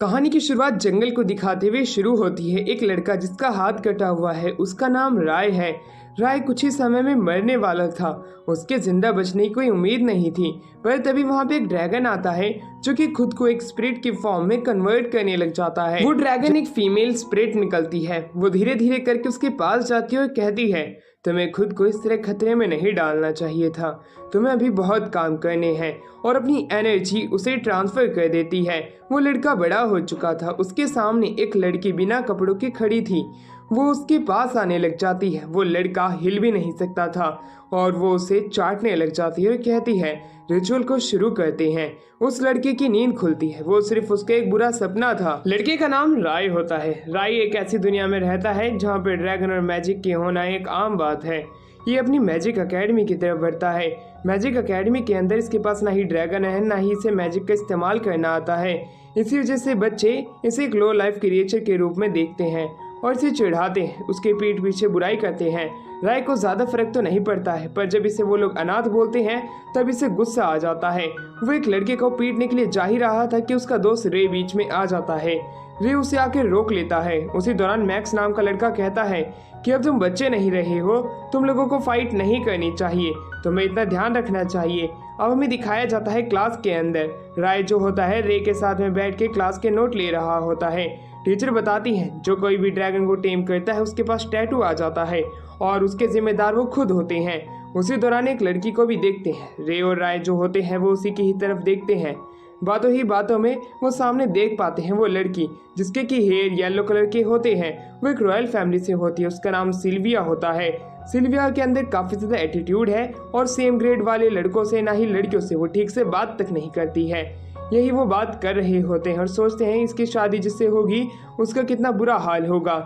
कहानी की शुरुआत जंगल को दिखाते हुए शुरू होती है। एक लड़का जिसका हाथ कटा हुआ है, उसका नाम राय है। राय कुछ ही समय में मरने वाला था। उसके जिंदा बचने की कोई उम्मीद नहीं थी, पर तभी वहां पे एक ड्रैगन आता है जो कि खुद को एक स्पिरिट की फॉर्म में कन्वर्ट करने लग जाता है। वो ड्रैगन एक फीमेल स्पिरिट निकलती है। वो धीरे धीरे करके उसके पास जाती है और कहती है, तुम्हें खुद को इस तरह खतरे में नहीं डालना चाहिए था। तुम्हें अभी बहुत काम करने हैं, और अपनी एनर्जी उसे ट्रांसफर कर देती है। वो लड़का बड़ा हो चुका था। उसके सामने एक लड़की बिना कपड़ों के खड़ी थी। वो उसके पास आने लग जाती है। वो लड़का हिल भी नहीं सकता था और वो उसे चाटने लग जाती है और कहती है, रिचुअल को शुरू करते हैं। उस लड़के की नींद खुलती है। वो सिर्फ उसका एक बुरा सपना था। लड़के का नाम राय होता है। राय एक ऐसी दुनिया में रहता है जहाँ पे ड्रैगन और मैजिक की होना एक आम बात है। ये अपनी मैजिक एकेडमी की तरफ बढ़ता है। मैजिक एकेडमी के अंदर इसके पास ना ही ड्रैगन है, ना ही इसे मैजिक का इस्तेमाल करना आता है। इसी वजह से बच्चे इसे एक लो लाइफ क्रिएचर के रूप में देखते हैं और इसे चिढ़ाते हैं, उसके पीठ पीछे बुराई करते हैं। राय को ज्यादा फर्क तो नहीं पड़ता है, पर जब इसे वो लोग अनाथ बोलते हैं तब इसे गुस्सा आ जाता है। वो एक लड़के को पीटने के लिए जा ही रहा था कि उसका दोस्त रे बीच में आ जाता है। रे उसे आकर रोक लेता है। उसी दौरान मैक्स नाम का लड़का कहता है कि अब तुम बच्चे नहीं रहे हो, तुम लोगों को फाइट नहीं करनी चाहिए, तुम्हें इतना ध्यान रखना चाहिए। अब हमें दिखाया जाता है क्लास के अंदर। राय जो होता है रे के साथ में बैठ के क्लास के नोट ले रहा होता है। टीचर बताती है, जो कोई भी ड्रैगन को टेम करता है उसके पास टैटू आ जाता है और उसके जिम्मेदार वो खुद होते हैं। उसी दौरान एक लड़की को भी देखते हैं। रे और राय जो होते हैं वो उसी की ही तरफ देखते हैं। बातों ही बातों में वो सामने देख पाते हैं वो लड़की जिसके की हेयर येलो कलर के होते हैं। वो एक रॉयल फैमिली से होती है। उसका नाम सिल्विया होता है। सिल्विया के अंदर काफी ज्यादा एटीट्यूड है और सेम ग्रेड वाले लड़कों से ना ही लड़कियों से वो ठीक से बात तक नहीं करती है। यही वो बात कर रहे होते हैं और सोचते हैं इसकी शादी जिससे होगी उसका कितना बुरा हाल होगा।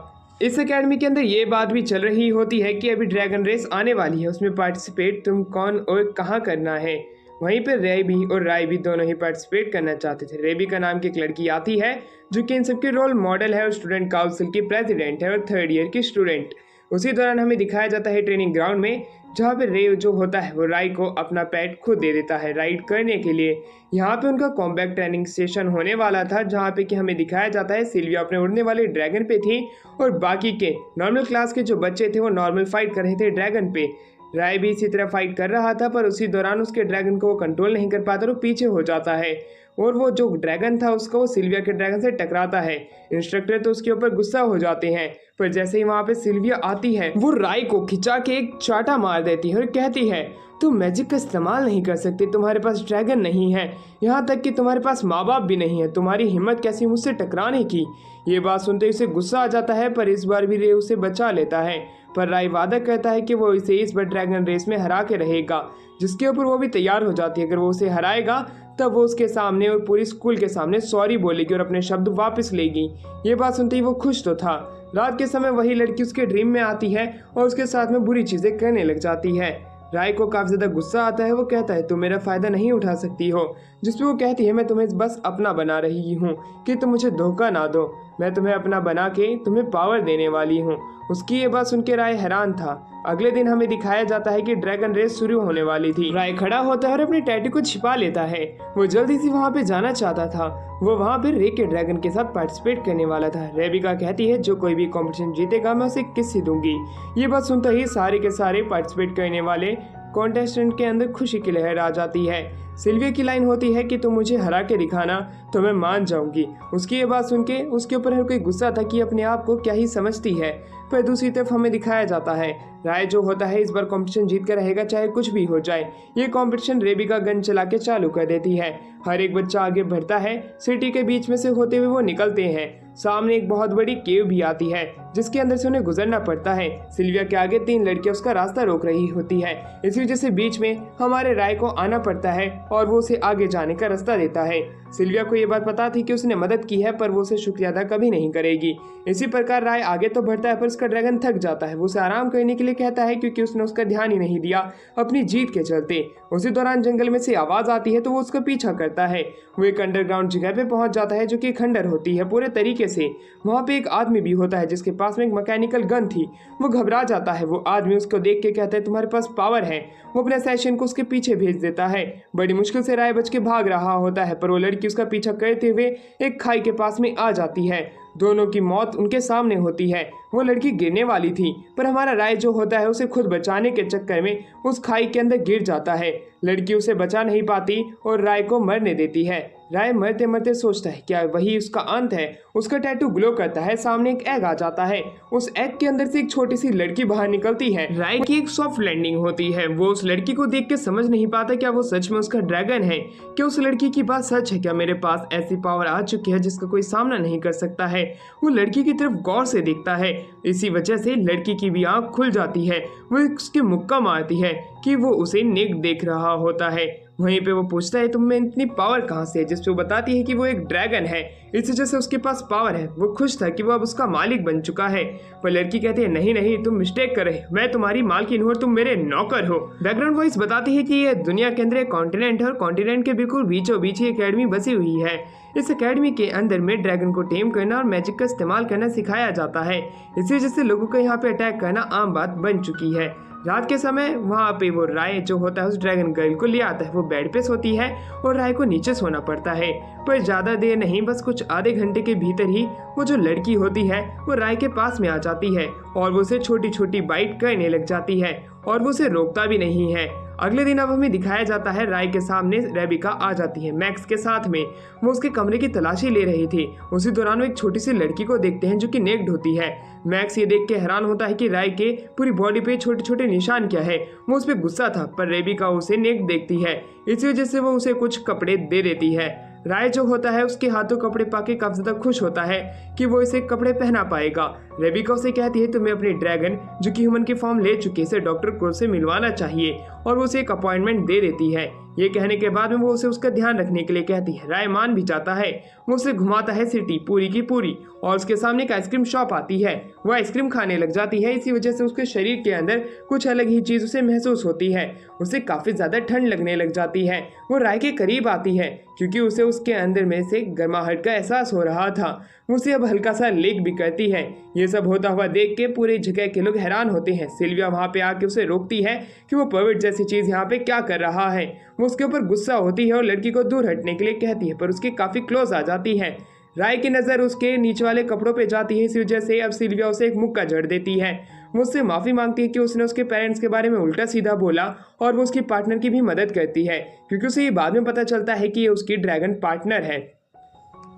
इस एकेडमी के अंदर ये बात भी चल रही होती है कि अभी ड्रैगन रेस आने वाली है, उसमें पार्टिसिपेट तुम कौन और कहाँ करना है। वहीं पर रे भी और राय भी दोनों ही पार्टिसिपेट करना चाहते थे। रेबिका नाम की एक लड़की आती है जो कि इन सबके रोल मॉडल है और स्टूडेंट काउंसिल की प्रेसिडेंट है और 3rd ईयर की स्टूडेंट। उसी दौरान हमें दिखाया जाता है ट्रेनिंग ग्राउंड में, जहाँ पे रे जो होता है वो राय को अपना पेट खुद दे देता है राइड करने के लिए। यहाँ पे उनका कॉम्बैट ट्रेनिंग सेशन होने वाला था, जहाँ पे कि हमें दिखाया जाता है सिल्विया अपने उड़ने वाले ड्रैगन पे थी और बाकी के नॉर्मल क्लास के जो बच्चे थे वो नॉर्मल फाइट कर रहे थे ड्रैगन पे। राय भी इसी तरह फाइट कर रहा था, पर उसी दौरान उसके ड्रैगन को वो कंट्रोल नहीं कर पाता और वो पीछे हो जाता है और वो जो ड्रैगन था उसको वो सिल्विया के ड्रैगन से टकराता है। इंस्ट्रक्टर तो उसके ऊपर गुस्सा हो जाते हैं, पर जैसे ही वहां पे सिल्विया आती है वो राय को खिंचा के एक चाटा मार देती है और कहती है, तुम मैजिक का इस्तेमाल नहीं कर सकते, तुम्हारे पास ड्रैगन नहीं है, यहाँ तक कि तुम्हारे पास माँ बाप भी नहीं है, तुम्हारी हिम्मत कैसी मुझसे टकराने की। ये बात सुनते ही उसे गुस्सा आ जाता है, पर इस बार भी रे उसे बचा लेता है। पर राय वादा करता है कि वो इसे इस बार ड्रैगन रेस में हरा के रहेगा, जिसके ऊपर वो भी तैयार हो जाती है। अगर वो उसे हराएगा तब वो उसके सामने और पूरी स्कूल के सामने सॉरी बोलेगी और अपने शब्द वापस लेगी। ये बात सुनते ही वो खुश तो था। रात के समय वही लड़की उसके ड्रीम में आती है और उसके साथ में बुरी चीजें करने लग जाती है। राय को काफी ज्यादा गुस्सा आता है। वो कहता है, तुम मेरा फायदा नहीं उठा सकती हो। जिसपे वो कहती है, मैं तुम्हें बस अपना बना रही हूँ कि तुम मुझे धोखा ना दो, मैं तुम्हें अपना बना के तुम्हें पावर देने वाली हूँ। उसकी ये बात सुन के राय हैरान था। अगले दिन हमें दिखाया जाता है कि ड्रैगन रेस शुरू होने वाली थी। राय खड़ा होता है और अपने टैटू को छिपा लेता है। वो जल्दी से वहाँ पे जाना चाहता था। वो वहाँ पे रे के ड्रैगन के साथ पार्टिसिपेट करने वाला था। रेबिका कहती है, जो कोई भी कंपटीशन जीतेगा मैं उसे किस्सी दूंगी। ये बात सुनते ही सारे के सारे पार्टिसिपेट करने वाले कॉन्टेस्टेंट के अंदर खुशी की लहर आ जाती है। सिल्विया की लाइन होती है कि तुम मुझे हरा के दिखाना तो मैं मान जाऊंगी। उसकी ये बात सुन के उसके ऊपर हर कोई गुस्सा था कि अपने आप को क्या ही समझती है। पर दूसरी तरफ हमें दिखाया जाता है राय जो होता है इस बार कंपटीशन जीत कर रहेगा, चाहे कुछ भी हो जाए। ये कंपटीशन रेबिका गन चला के चालू कर देती है। हर एक बच्चा आगे बढ़ता है। सिटी के बीच में से होते हुए वो निकलते हैं। सामने एक बहुत बड़ी केव भी आती है जिसके अंदर से उन्हें गुजरना पड़ता है। सिल्विया के आगे 3 लड़कियां उसका रास्ता रोक रही होती है। इसी वजह से बीच में हमारे राय को आना पड़ता है और वो उसे आगे जाने का रास्ता देता है। सिल्विया को ये बात पता थी कि उसने मदद की है, पर वो उसे शुक्रिया अदा कभी नहीं करेगी। इसी प्रकार राय आगे तो बढ़ता है, पर उसका ड्रैगन थक जाता है। वो उसे आराम करने के लिए कहता है क्योंकि उसने उसका ध्यान ही नहीं दिया अपनी जीत के चलते। उसी दौरान जंगल में से आवाज आती है तो वो उसका पीछा करता है। वो एक अंडरग्राउंड जगह पे पहुंच जाता है जो कि खंडर होती है पूरे तरीके से। वहाँ पे एक आदमी भी होता है जिसके पास में एक मैकेनिकल गन थी। वो घबरा जाता है। वो आदमी उसको देख के कहता है, तुम्हारे पास पावर है। वो अपने सेशन को उसके पीछे भेज देता है। बड़ी मुश्किल से राय बच के भाग रहा होता है, पर वो लड़की लड़की उसका पीछा करते हुए एक खाई के पास में आ जाती है। दोनों की मौत उनके सामने होती है। वो लड़की गिरने वाली थी, पर हमारा राय जो होता है उसे खुद बचाने के चक्कर में उस खाई के अंदर गिर जाता है। लड़की उसे बचा नहीं पाती और राय को मरने देती है। राय मरते मरते सोचता है क्या वही उसका अंत है। उसका टैटू ग्लो करता है, सामने एक एग आ जाता है। उस एग के अंदर से एक छोटी सी लड़की बाहर निकलती है। राय की एक सॉफ्ट लैंडिंग होती है। वो उस लड़की को देख के समझ नहीं पाता क्या वो सच में उसका ड्रैगन है। क्या उस लड़की की बात सच है? क्या मेरे पास ऐसी पावर आ चुकी है जिसका कोई सामना नहीं कर सकता है? वो लड़की की तरफ गौर से देखता है। इसी वजह से लड़की की भी आंख खुल जाती है। वो उसके मुक्का मारती है कि वो उसे नेक देख रहा होता है। वहीं पे वो पूछता है तुम में इतनी पावर कहाँ से है, जिस पे वो बताती है कि वो एक ड्रैगन है, इस वजह से उसके पास पावर है। वो खुश था कि वो अब उसका मालिक बन चुका है। पर लड़की कहती है नहीं नहीं, तुम मिस्टेक कर रहे हो, मैं तुम्हारी मालकिन हूँ और तुम मेरे नौकर हो। बैकग्राउंड वॉइस बताती है कि ये दुनिया के अंदर एक कॉन्टिनेंट है और कॉन्टिनेंट के बिल्कुल बीचों बीच ही एकेडमी बसी हुई है। इस एकेडमी के अंदर में ड्रैगन को टेम करना और मैजिक का इस्तेमाल करना सिखाया जाता है। इसी वजह से लोगों को यहाँ पे अटैक करना आम बात बन चुकी है। रात के समय वहाँ पे वो राय जो होता है उस ड्रैगन गर्ल को ले आता है। वो बेड पे सोती है और राय को नीचे सोना पड़ता है। पर ज़्यादा देर नहीं, बस कुछ आधे घंटे के भीतर ही वो जो लड़की होती है वो राय के पास में आ जाती है और वो उसे छोटी छोटी बाइट करने लग जाती है और वो उसे रोकता भी नहीं है। अगले दिन अब हमें दिखाया जाता है राय के सामने रेबिका आ जाती है मैक्स के साथ में। वो उसके कमरे की तलाशी ले रही थी। उसी दौरान वो एक छोटी सी लड़की को देखते हैं जो कि नेक्ड होती है। मैक्स ये देख के हैरान होता है कि राय के पूरी बॉडी पे छोटे छोटे निशान क्या है। वो उस पर गुस्सा था, पर रेबिका उसे नेक्ड देखती है, इसी वजह से वो उसे कुछ कपड़े दे देती है। राय जो होता है उसके हाथों कपड़े पाके काफी ज्यादा खुश होता है कि वो इसे कपड़े पहना पाएगा। रेबिका उसे कहती है तुम्हें अपनी ड्रैगन जो कि ह्यूमन की फॉर्म ले चुकी है इसे डॉक्टर क्रो से मिलवाना चाहिए और वो उसे एक अपॉइंटमेंट दे देती है। ये कहने के बाद में वो उसे उसका ध्यान रखने के लिए कहती है। राय मान भी जाता है। वो उसे घुमाता है सिटी पूरी की पूरी और उसके सामने एक आइसक्रीम शॉप आती है। वो आइसक्रीम खाने लग जाती है। इसी वजह से उसके शरीर के अंदर कुछ अलग ही चीज उसे महसूस होती है। उसे काफी ज्यादा ठंड लगने लग जाती है। वो राय के करीब आती है क्योंकि उसे उसके अंदर में से गर्माहट का एहसास हो रहा था। वो उसे अब हल्का सा लेक भी करती है। ये सब होता हुआ देख के पूरी जगह के लोग हैरान होते हैं। सिल्विया वहाँ पे आके उसे रोकती है कि वो पर्वत जैसी चीज यहाँ पे क्या कर रहा है। वो उसके ऊपर गुस्सा होती है और लड़की को दूर हटने के लिए कहती है, पर उसके काफी क्लोज आ जाती है। राय की नजर उसके नीचे वाले कपड़ों पे जाती है। इस वजह से अब सिल्विया उसे एक मुक्का जड़ देती है। वो उससे माफी मांगती है कि उसने उसके पेरेंट्स के बारे में उल्टा सीधा बोला और वो उसकी पार्टनर की भी मदद करती है क्योंकि उसे ये बाद में पता चलता है कि ये उसकी ड्रैगन पार्टनर है।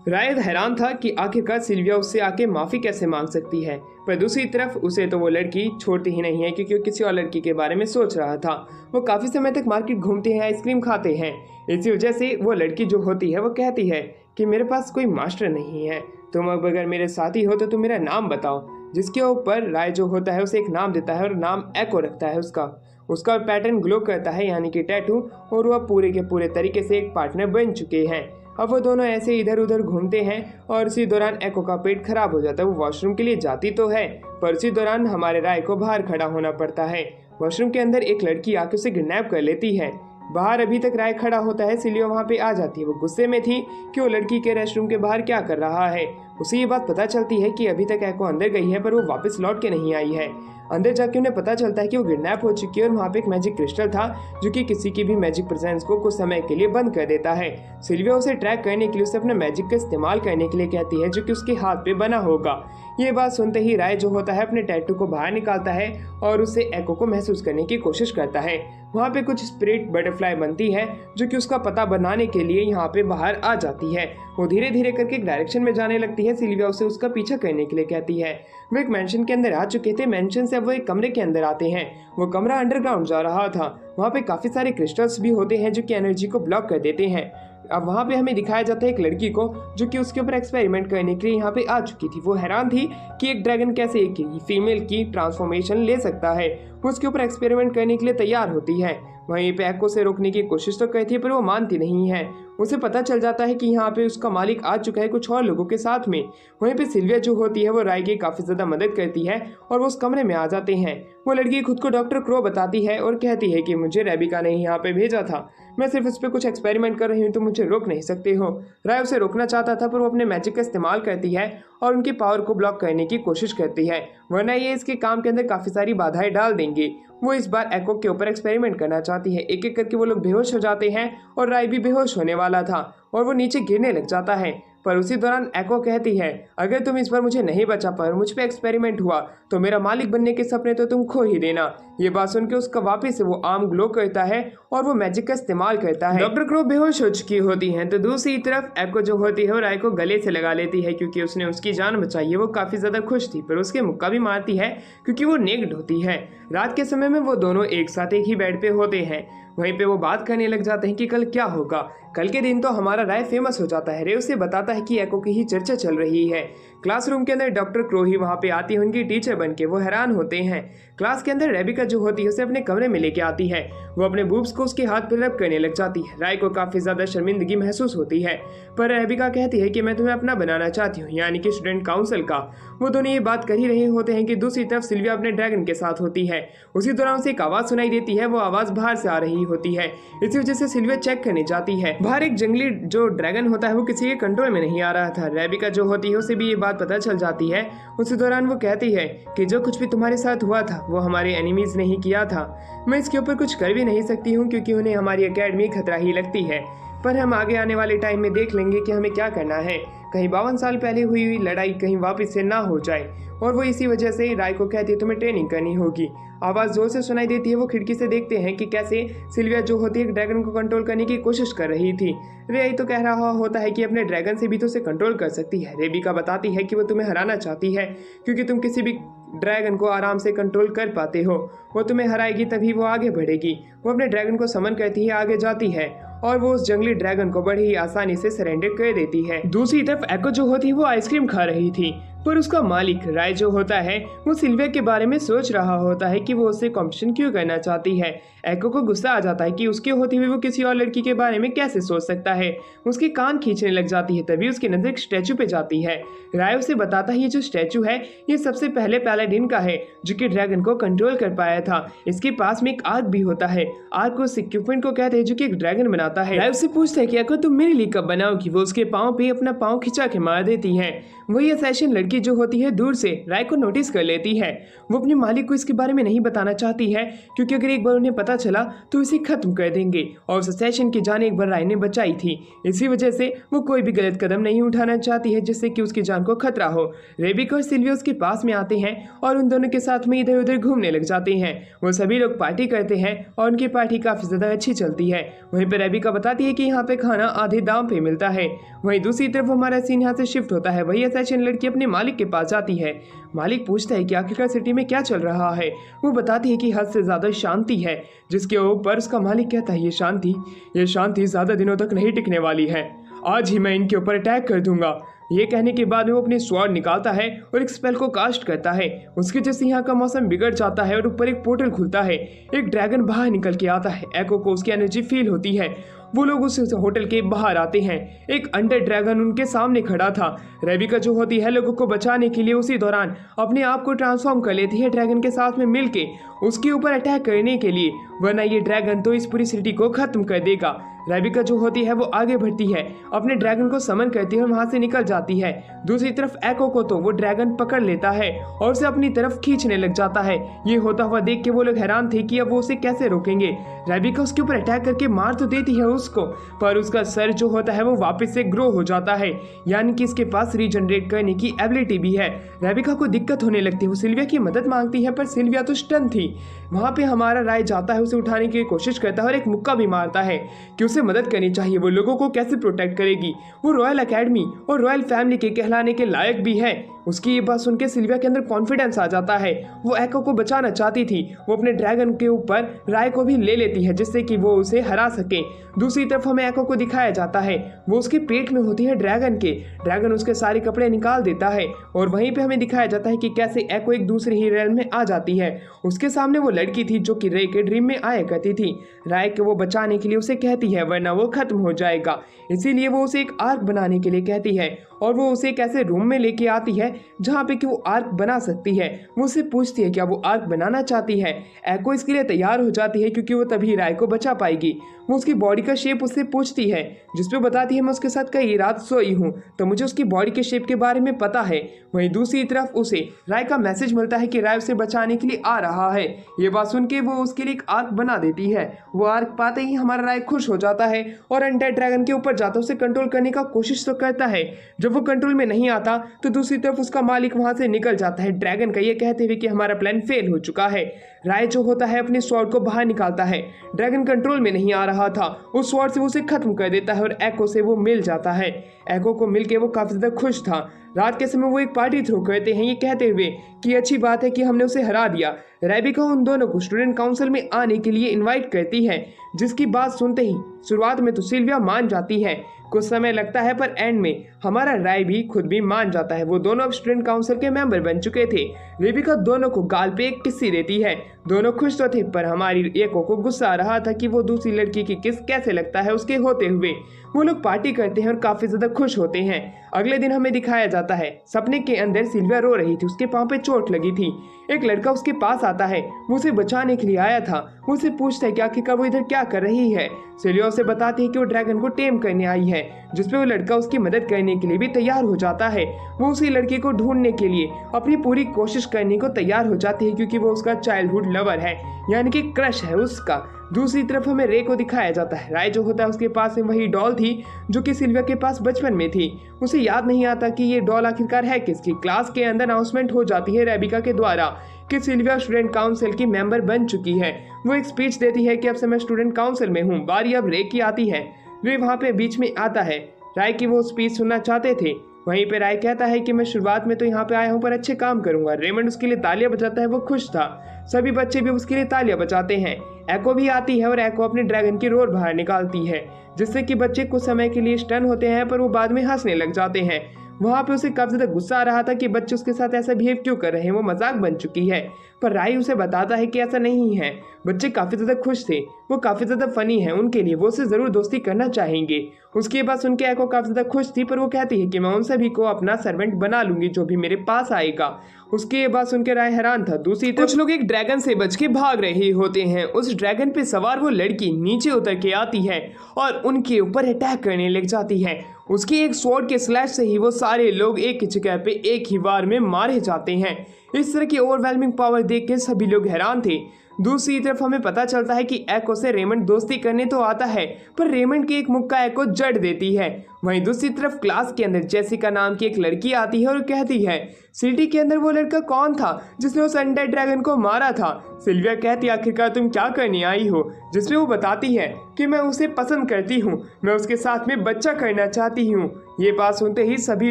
राय हैरान था कि आखिरकार सिल्विया उससे आके माफी कैसे मांग सकती है, पर दूसरी तरफ उसे तो वो लड़की छोड़ती ही नहीं है क्योंकि वो किसी और लड़की के बारे में सोच रहा था। वो काफी समय तक मार्केट घूमते हैं, आइसक्रीम खाते हैं। इसी वजह से वो लड़की जो होती है वो कहती है कि मेरे पास कोई मास्टर नहीं है, तुम अब अगर मेरे साथी हो तो तुम मेरा नाम बताओ। जिसके ऊपर राय जो होता है उसे एक नाम देता है और नाम एको रखता है उसका पैटर्न ग्लो करता है यानी कि टैटू, और वह पूरे के पूरे तरीके से एक पार्टनर बन चुके हैं। अब वो दोनों ऐसे इधर उधर घूमते हैं और उसी दौरान एको का पेट खराब हो जाता है। वो वॉशरूम के लिए जाती तो है, पर उसी दौरान हमारे राय को बाहर खड़ा होना पड़ता है। वॉशरूम के अंदर एक लड़की आके उसे किडनैप कर लेती है। बाहर अभी तक राय खड़ा होता है। सिल्विया वहाँ पे आ जाती है। वो गुस्से में थी कि वो लड़की के रेस्टरूम के बाहर क्या कर रहा है। उसे ये बात पता चलती है कि अभी तक एको अंदर गई है पर वो वापस लौट के नहीं आई है। अंदर जाके उन्हें पता चलता है कि वो किडनैप हो चुकी है और वहाँ पे एक मैजिक क्रिस्टल था जो कि किसी की भी मैजिक प्रेजेंस को कुछ समय के लिए बंद कर देता है। सिल्विया उसे ट्रैक करने के लिए उसे अपने मैजिक का इस्तेमाल करने के लिए कहती है जो कि उसके हाथ पे बना होगा। ये बात सुनते ही राय जो होता है अपने टैटू को बाहर निकालता है और उसे एको को महसूस करने की कोशिश करता है। वहाँ पे कुछ स्पिरिट बटरफ्लाई बनती है जो कि उसका पता बनाने के लिए यहाँ पे बाहर आ जाती है। वो धीरे धीरे करके एक डायरेक्शन में जाने लगती है। सिल्विया उसे उसका पीछा करने के लिए कहती है। वो एक मेंशन के अंदर आ चुके थे। मेंशन से अब वो एक कमरे के अंदर आते हैं। वो कमरा अंडरग्राउंड जा रहा था। वहाँ पे काफी सारे क्रिस्टल्स भी होते हैं जो कि एनर्जी को ब्लॉक कर देते हैं। अब वहाँ पे हमें दिखाया जाता है एक लड़की को जो कि उसके ऊपर एक्सपेरिमेंट करने के लिए यहाँ पे आ चुकी थी। वो हैरान थी कि एक ड्रैगन कैसे एक फीमेल की ट्रांसफॉर्मेशन ले सकता है। वो उसके ऊपर एक्सपेरिमेंट करने के लिए तैयार होती है। वहीं पे एको से रोकने की कोशिश तो करती है पर वो मानती नहीं है। उसे पता चल जाता है कि यहाँ पे उसका मालिक आ चुका है कुछ और लोगों के साथ में। वहीं पे सिल्विया जो होती है वो राय की काफी ज्यादा मदद करती है और वो उस कमरे में आ जाते हैं। वो लड़की खुद को डॉक्टर क्रो बताती है और कहती है कि मुझे रेबिका ने यहाँ पे भेजा था, मैं सिर्फ इस पे कुछ एक्सपेरिमेंट कर रही हूँ, तो मुझे रोक नहीं सकते हो। राय उसे रोकना चाहता था पर वो अपने मैजिक का इस्तेमाल करती है और उनकी पावर को ब्लॉक करने की कोशिश करती है, वरना ये इसके काम के अंदर काफी सारी बाधाएं डाल देंगे। वो इस बार एको के ऊपर एक्सपेरिमेंट करना चाहती है। एक एक करके वो लोग बेहोश हो जाते हैं और राय भी बेहोश होने वाला था और वो नीचे गिरने लग जाता है। पर उसी दौरान एको कहती है, अगर तुम इस बार मुझे नहीं बचा पाए और मुझ पे एक्सपेरिमेंट हुआ तो मेरा मालिक बनने के सपने तो तुम खो ही देना। ये बात सुन के उसका वापस से वो आर्म ग्लो करता है और वो मैजिक का इस्तेमाल करता है। डॉक्टर क्रो बेहोश हो चुकी होती हैं तो दूसरी तरफ एको जो होती है वो राय को गले से लगा लेती है क्योंकि उसने उसकी जान बचाई है। वो काफी ज्यादा खुश थी पर उसके मुक्का भी मारती है क्योंकि वो नेक्ड होती है। रात के समय में वो दोनों एक साथ एक ही बेड पे होते हैं। वहीं पे वो बात करने लग जाते हैं कि कल क्या होगा। कल के दिन तो हमारा राय फेमस हो जाता है। रे उसे बताता है कि एको की ही चर्चा चल रही है। क्लासरूम के अंदर डॉक्टर क्रो ही वहाँ पे आती है उनकी टीचर बन के। वो हैरान होते हैं। क्लास के अंदर रेबिका जो होती है उसे अपने कमरे में लेके आती है। वो अपने बूब्स को उसके हाथ पे रब करने लग जाती है। राय को काफी ज्यादा शर्मिंदगी महसूस होती है पर रेबिका कहती है कि मैं तुम्हें अपना बनाना चाहती हूँ, यानी कि स्टूडेंट काउंसिल का। वो दोनों ये बात कर ही रहे होते हैं कि दूसरी तरफ सिल्विया अपने ड्रैगन के साथ होती है। उसी दौरान उसे एक आवाज सुनाई देती है। वो आवाज बाहर से आ रही होती है। इसी वजह से सिल्विया चेक करने जाती है। बाहर एक जंगली जो ड्रैगन होता है वो किसी के कंट्रोल में नहीं आ रहा था। रेबिका जो होती है उसे भी ये बात पता चल जाती है। उसी दौरान वो कहती है कि जो कुछ भी तुम्हारे साथ हुआ था वो हमारे एनिमीज ने ही किया था। मैं इसके ऊपर कुछ कर भी नहीं सकती हूँ क्योंकि उन्हें हमारी एकेडमी खतरा ही लगती है। पर हम आगे आने वाले टाइम में देख लेंगे कि हमें क्या करना है। कहीं 52 साल पहले हुई लड़ाई कहीं वापस से ना हो जाए। और वो इसी वजह से राय को कहती है तुम्हें ट्रेनिंग करनी होगी। आवाज़ जोर से सुनाई देती है। वो खिड़की से देखते हैं कि कैसे सिल्विया जो होती है ड्रैगन को कंट्रोल करने की कोशिश कर रही थी। रे तो कह रहा होता है कि अपने ड्रैगन से भी तो उसे कंट्रोल कर सकती है। रेबिका बताती है कि वो तुम्हें हराना चाहती है क्योंकि तुम किसी भी ड्रैगन को आराम से कंट्रोल कर पाते हो। वो तुम्हें हराएगी तभी वो आगे बढ़ेगी। वो अपने ड्रैगन को समन करती है, आगे जाती है और वो उस जंगली ड्रैगन को बड़ी ही आसानी से सरेंडर कर देती है। दूसरी तरफ एको जो होती है वो आइसक्रीम खा रही थी पर उसका मालिक राय जो होता है वो सिल्विया के बारे में सोच रहा होता है कि वो उससे कंपटीशन क्यों करना चाहती है। एको को गुस्सा आ जाता है कि उसके होते हुए वो किसी और लड़की के बारे में कैसे सोच सकता है। उसके कान खींचने लग जाती है। तभी उसकी नजर एक स्टैचू पे जाती है। राय उसे बताता है ये जो स्टैचू है ये सबसे पहले पैलाडिन का है जो कि ड्रैगन को कंट्रोल कर पाया था। इसके पास में एक आर्क भी होता है। आर्क उस इक्विपमेंट को कहते हैं जो कि एक ड्रैगन बनाता है। राय उससे पूछता है कि एको तुम मेरे लिए कब बनाओगी। वो उसके पाँव पे अपना पाँव खिंचा के मार देती है। वही असैसिन लड़की जो होती है दूर से राय को नोटिस कर लेती है। वो अपने मालिक को इसके बारे में नहीं बताना चाहती है क्योंकि अगर एक बार उन्हें पता चला तो इसे खत्म कर देंगे और उस असैसिन की जान एक बार राय ने बचाई थी। इसी वजह से वो कोई भी गलत कदम नहीं उठाना चाहती है जिससे कि उसकी जान को खतरा हो। रेबिका और सिल्विया उसके पास में आते हैं और उन दोनों के साथ में इधर उधर घूमने लग जाते हैं। वो सभी लोग पार्टी करते हैं और उनकी पार्टी काफी ज्यादा अच्छी चलती है। वहीं पर रेबिका बताती है कि यहाँ पे खाना आधे दाम पे मिलता है। वहीं दूसरी तरफ हमारा सीन यहाँ से शिफ्ट होता है। वही असैसिन लड़की अपने मालिक के पास जाती है। मालिक पूछता है कि आखिरकार सिटी में क्या चल रहा है। वो बताती है कि हद से ज्यादा शांति है जिसके ऊपर उसका मालिक कहता है ये शांति ज्यादा दिनों तक नहीं टिकने वाली है। आज ही मैं इनके ऊपर अटैक कर दूंगा। ये कहने के बाद वो अपनी स्वॉर्ड निकालता है और एक स्पेल को कास्ट करता है। उसके जैसे यहाँ का मौसम बिगड़ जाता है और ऊपर एक पोर्टल खुलता है। एक ड्रैगन बाहर निकल के आता है। एको को उसकी एनर्जी फील होती है। वो लोग उस होटल के बाहर आते हैं। एक अंडर ड्रैगन उनके सामने खड़ा था। रेबिका जो होती है लोगों को बचाने के लिए उसी दौरान अपने आप को ट्रांसफॉर्म कर लेती है ड्रैगन के साथ में मिलके उसके ऊपर अटैक करने के लिए, वरना ये ड्रैगन तो इस पूरी सिटी को खत्म कर देगा। रेबिका जो होती है वो आगे बढ़ती है, अपने ड्रैगन को समन करती है और वहां से निकल जाती है। दूसरी तरफ एको को तो वो ड्रैगन पकड़ लेता है और उसे अपनी तरफ खींचने लग जाता है। ये होता हुआ देख के वो लोग हैरान थे कि अब वो उसे कैसे रोकेंगे। रेबिका उसके ऊपर अटैक करके मार तो देती है उसको, पर उसका सर जो होता है वो वापस से ग्रो हो जाता है, यानी कि इसके पास रीजनरेट करने की एबिलिटी भी है। रेबिका को दिक्कत होने लगती है। वो सिल्विया की मदद मांगती है पर सिल्विया तो स्टन थी। वहां पे हमारा राय जाता है, उसे उठाने की कोशिश करता है और एक मुक्का भी मारता है कि उसे मदद करनी चाहिए। वो लोगों को कैसे प्रोटेक्ट करेगी। वो रॉयल एकेडमी और रॉयल फैमिली के कहलाने के लायक भी है। उसकी ये बात सुन के सिल्विया के अंदर कॉन्फिडेंस आ जाता है। वो एको को बचाना चाहती थी। वो अपने ड्रैगन के ऊपर राय को भी ले लेती है जिससे कि वो उसे हरा सके। दूसरी तरफ हमें एको को दिखाया जाता है, वो उसके पेट में होती है ड्रैगन के। ड्रैगन उसके सारे कपड़े निकाल देता है और वहीं पे हमें दिखाया जाता है कि कैसे एको एक दूसरे ही रेल में आ जाती है। उसके सामने वो लड़की थी जो कि रे के ड्रीम में आया करती थी। राय को वो बचाने के लिए उसे कहती है वरना वो खत्म हो जाएगा। इसीलिए वो उसे एक आर्क बनाने के लिए कहती है और वो उसे एक ऐसे रूम में लेके आती है जहाँ पे कि वो आर्क बना सकती है। वो उससे पूछती है क्या वो आर्क बनाना चाहती है। एको इसके लिए तैयार हो जाती है क्योंकि वो तभी राय को बचा पाएगी। वो उसकी बॉडी का शेप उससे पूछती है, जिसपे बताती है मैं उसके साथ कई रात सोई हूँ तो मुझे उसकी बॉडी के शेप के बारे में पता है। वहीं दूसरी तरफ उसे राय का मैसेज मिलता है कि राय उसे बचाने के लिए आ रहा है। ये बात सुन के वो उसके लिए एक आर्क बना देती है। वो आर्क पाते ही हमारा राय खुश हो जाता है और अनडेड ड्रैगन के ऊपर जाता है, उसे कंट्रोल करने का कोशिश तो करता है। जब वो कंट्रोल में नहीं आता तो दूसरी तरफ उसका मालिक वहां से निकल जाता है ड्रैगन का ये कहते हुए कि हमारा प्लान फेल हो चुका है। राय जो होता है अपने स्वॉर्ड को बाहर निकालता है। ड्रैगन कंट्रोल में नहीं आ रहा था, उस स्वॉर्ड से वो उसे खत्म कर देता है और एको से वो मिल जाता है। एको को मिलके वो काफी ज्यादा खुश था। रात के समय वो एक पार्टी थ्रो करते हैं ये कहते हुए कि अच्छी बात है कि हमने उसे हरा दिया। रेबिका उन दोनों को स्टूडेंट काउंसिल में आने के लिए इनवाइट करती है, जिसकी बात सुनते ही शुरुआत में तो सिल्विया मान जाती है, कुछ समय लगता है पर एंड में हमारा राय भी खुद भी मान जाता है। वो दोनों अब स्टूडेंट काउंसिल के मेंबर बन चुके थे। रेबिका दोनों को गाल पे एक किस्सी देती है। दोनों खुश तो थे पर हमारी एको को गुस्सा आ रहा था कि वो दूसरी लड़की की किस कैसे लगता है उसके होते हुए। वो लोग पार्टी करते हैं और काफी ज्यादा खुश होते हैं। अगले दिन हमें दिखाया जाता है सपने के अंदर सिल्विया रो रही थी, उसके पांव पे चोट लगी थी। एक लड़का उसके पास आता है, वो उसे बचाने के लिए आया था। वो उसे पूछता है कि आखिरकार वो इधर क्या कर रही है। सिल्विया उसे बताती है कि वो ड्रैगन को टेम करने आई है, जिसपे वो लड़का उसकी मदद करने के लिए भी तैयार हो जाता है। वो उसी लड़के को ढूंढने के लिए अपनी पूरी कोशिश करने को तैयार हो जाती है क्योंकि वो उसका चाइल्डहुड लवर है, यानी कि क्रश है उसका। दूसरी तरफ हमें रे को दिखाया जाता है। राय जो होता है उसके पास में वही डॉल थी जो कि सिल्विया के पास बचपन में थी। उसे याद नहीं आता कि ये डॉल आखिरकार है किसकी। क्लास के अंदर अनाउंसमेंट हो जाती है रेबिका के द्वारा कि सिल्विया स्टूडेंट काउंसिल की मेंबर बन चुकी है। वो एक स्पीच देती है कि अब से मैं स्टूडेंट काउंसिल में हूँ। बारी अब रे की आती है। रे वहाँ पे बीच में आता है। राय की वो स्पीच सुनना चाहते थे। वहीं पे राय कहता है कि मैं शुरुआत में तो यहाँ पे आया हूँ पर अच्छे काम करूंगा। रेमंड उसके लिए तालियां बजाता है, वो खुश था। सभी बच्चे भी उसके लिए तालियां बजाते हैं। एको भी आती है और एको अपने ड्रैगन की रोर बाहर निकालती है, जिससे कि बच्चे कुछ समय के लिए स्टन होते हैं पर वो बाद में हंसने लग जाते हैं। वहाँ पे उसे काफी ज्यादा गुस्सा आ रहा था कि बच्चे उसके साथ ऐसा बिहेव क्यों कर रहे हैं, वो मजाक बन चुकी है। पर राय उसे बताता है कि ऐसा नहीं है। बच्चे काफी ज्यादा खुश थे, वो काफी ज्यादा फनी है उनके लिए, वो उससे जरूर दोस्ती करना चाहेंगे। उसके बाद सुन के एको काफी ज्यादा खुश थी, पर वो कहती है कि मैं उन सभी को अपना सर्वेंट बना लूंगी जो भी मेरे पास आएगा। उसके बाद सुनकर राय हैरान था। दूसरी तरफ कुछ लोग एक ड्रैगन से बच के भाग रहे होते हैं। उस ड्रैगन पे सवार वो लड़की नीचे उतर के आती है और उनके ऊपर अटैक करने लग जाती है। उसकी एक स्वॉर्ड के स्लैश से ही वो सारे लोग एक ही जगह पे एक ही बार में मारे जाते हैं। इस तरह की ओवरवेलमिंग पावर देख के सभी लोग हैरान थे। दूसरी तरफ हमें पता चलता है कि एको से रेमंड दोस्ती करने तो आता है पर रेमंड की एक मुक्का एको जड़ देती है। वहीं दूसरी तरफ क्लास के अंदर जेसिका नाम की एक लड़की आती है और कहती है सिटी के अंदर वो लड़का कौन था जिसने उस अनडेड ड्रैगन को मारा था। सिल्विया कहती आखिरकार तुम क्या करने आई हो, जिसमें वो बताती है कि मैं उसे पसंद करती हूँ, मैं उसके साथ में बच्चा करना चाहती हूँ। ये बात सुनते ही सभी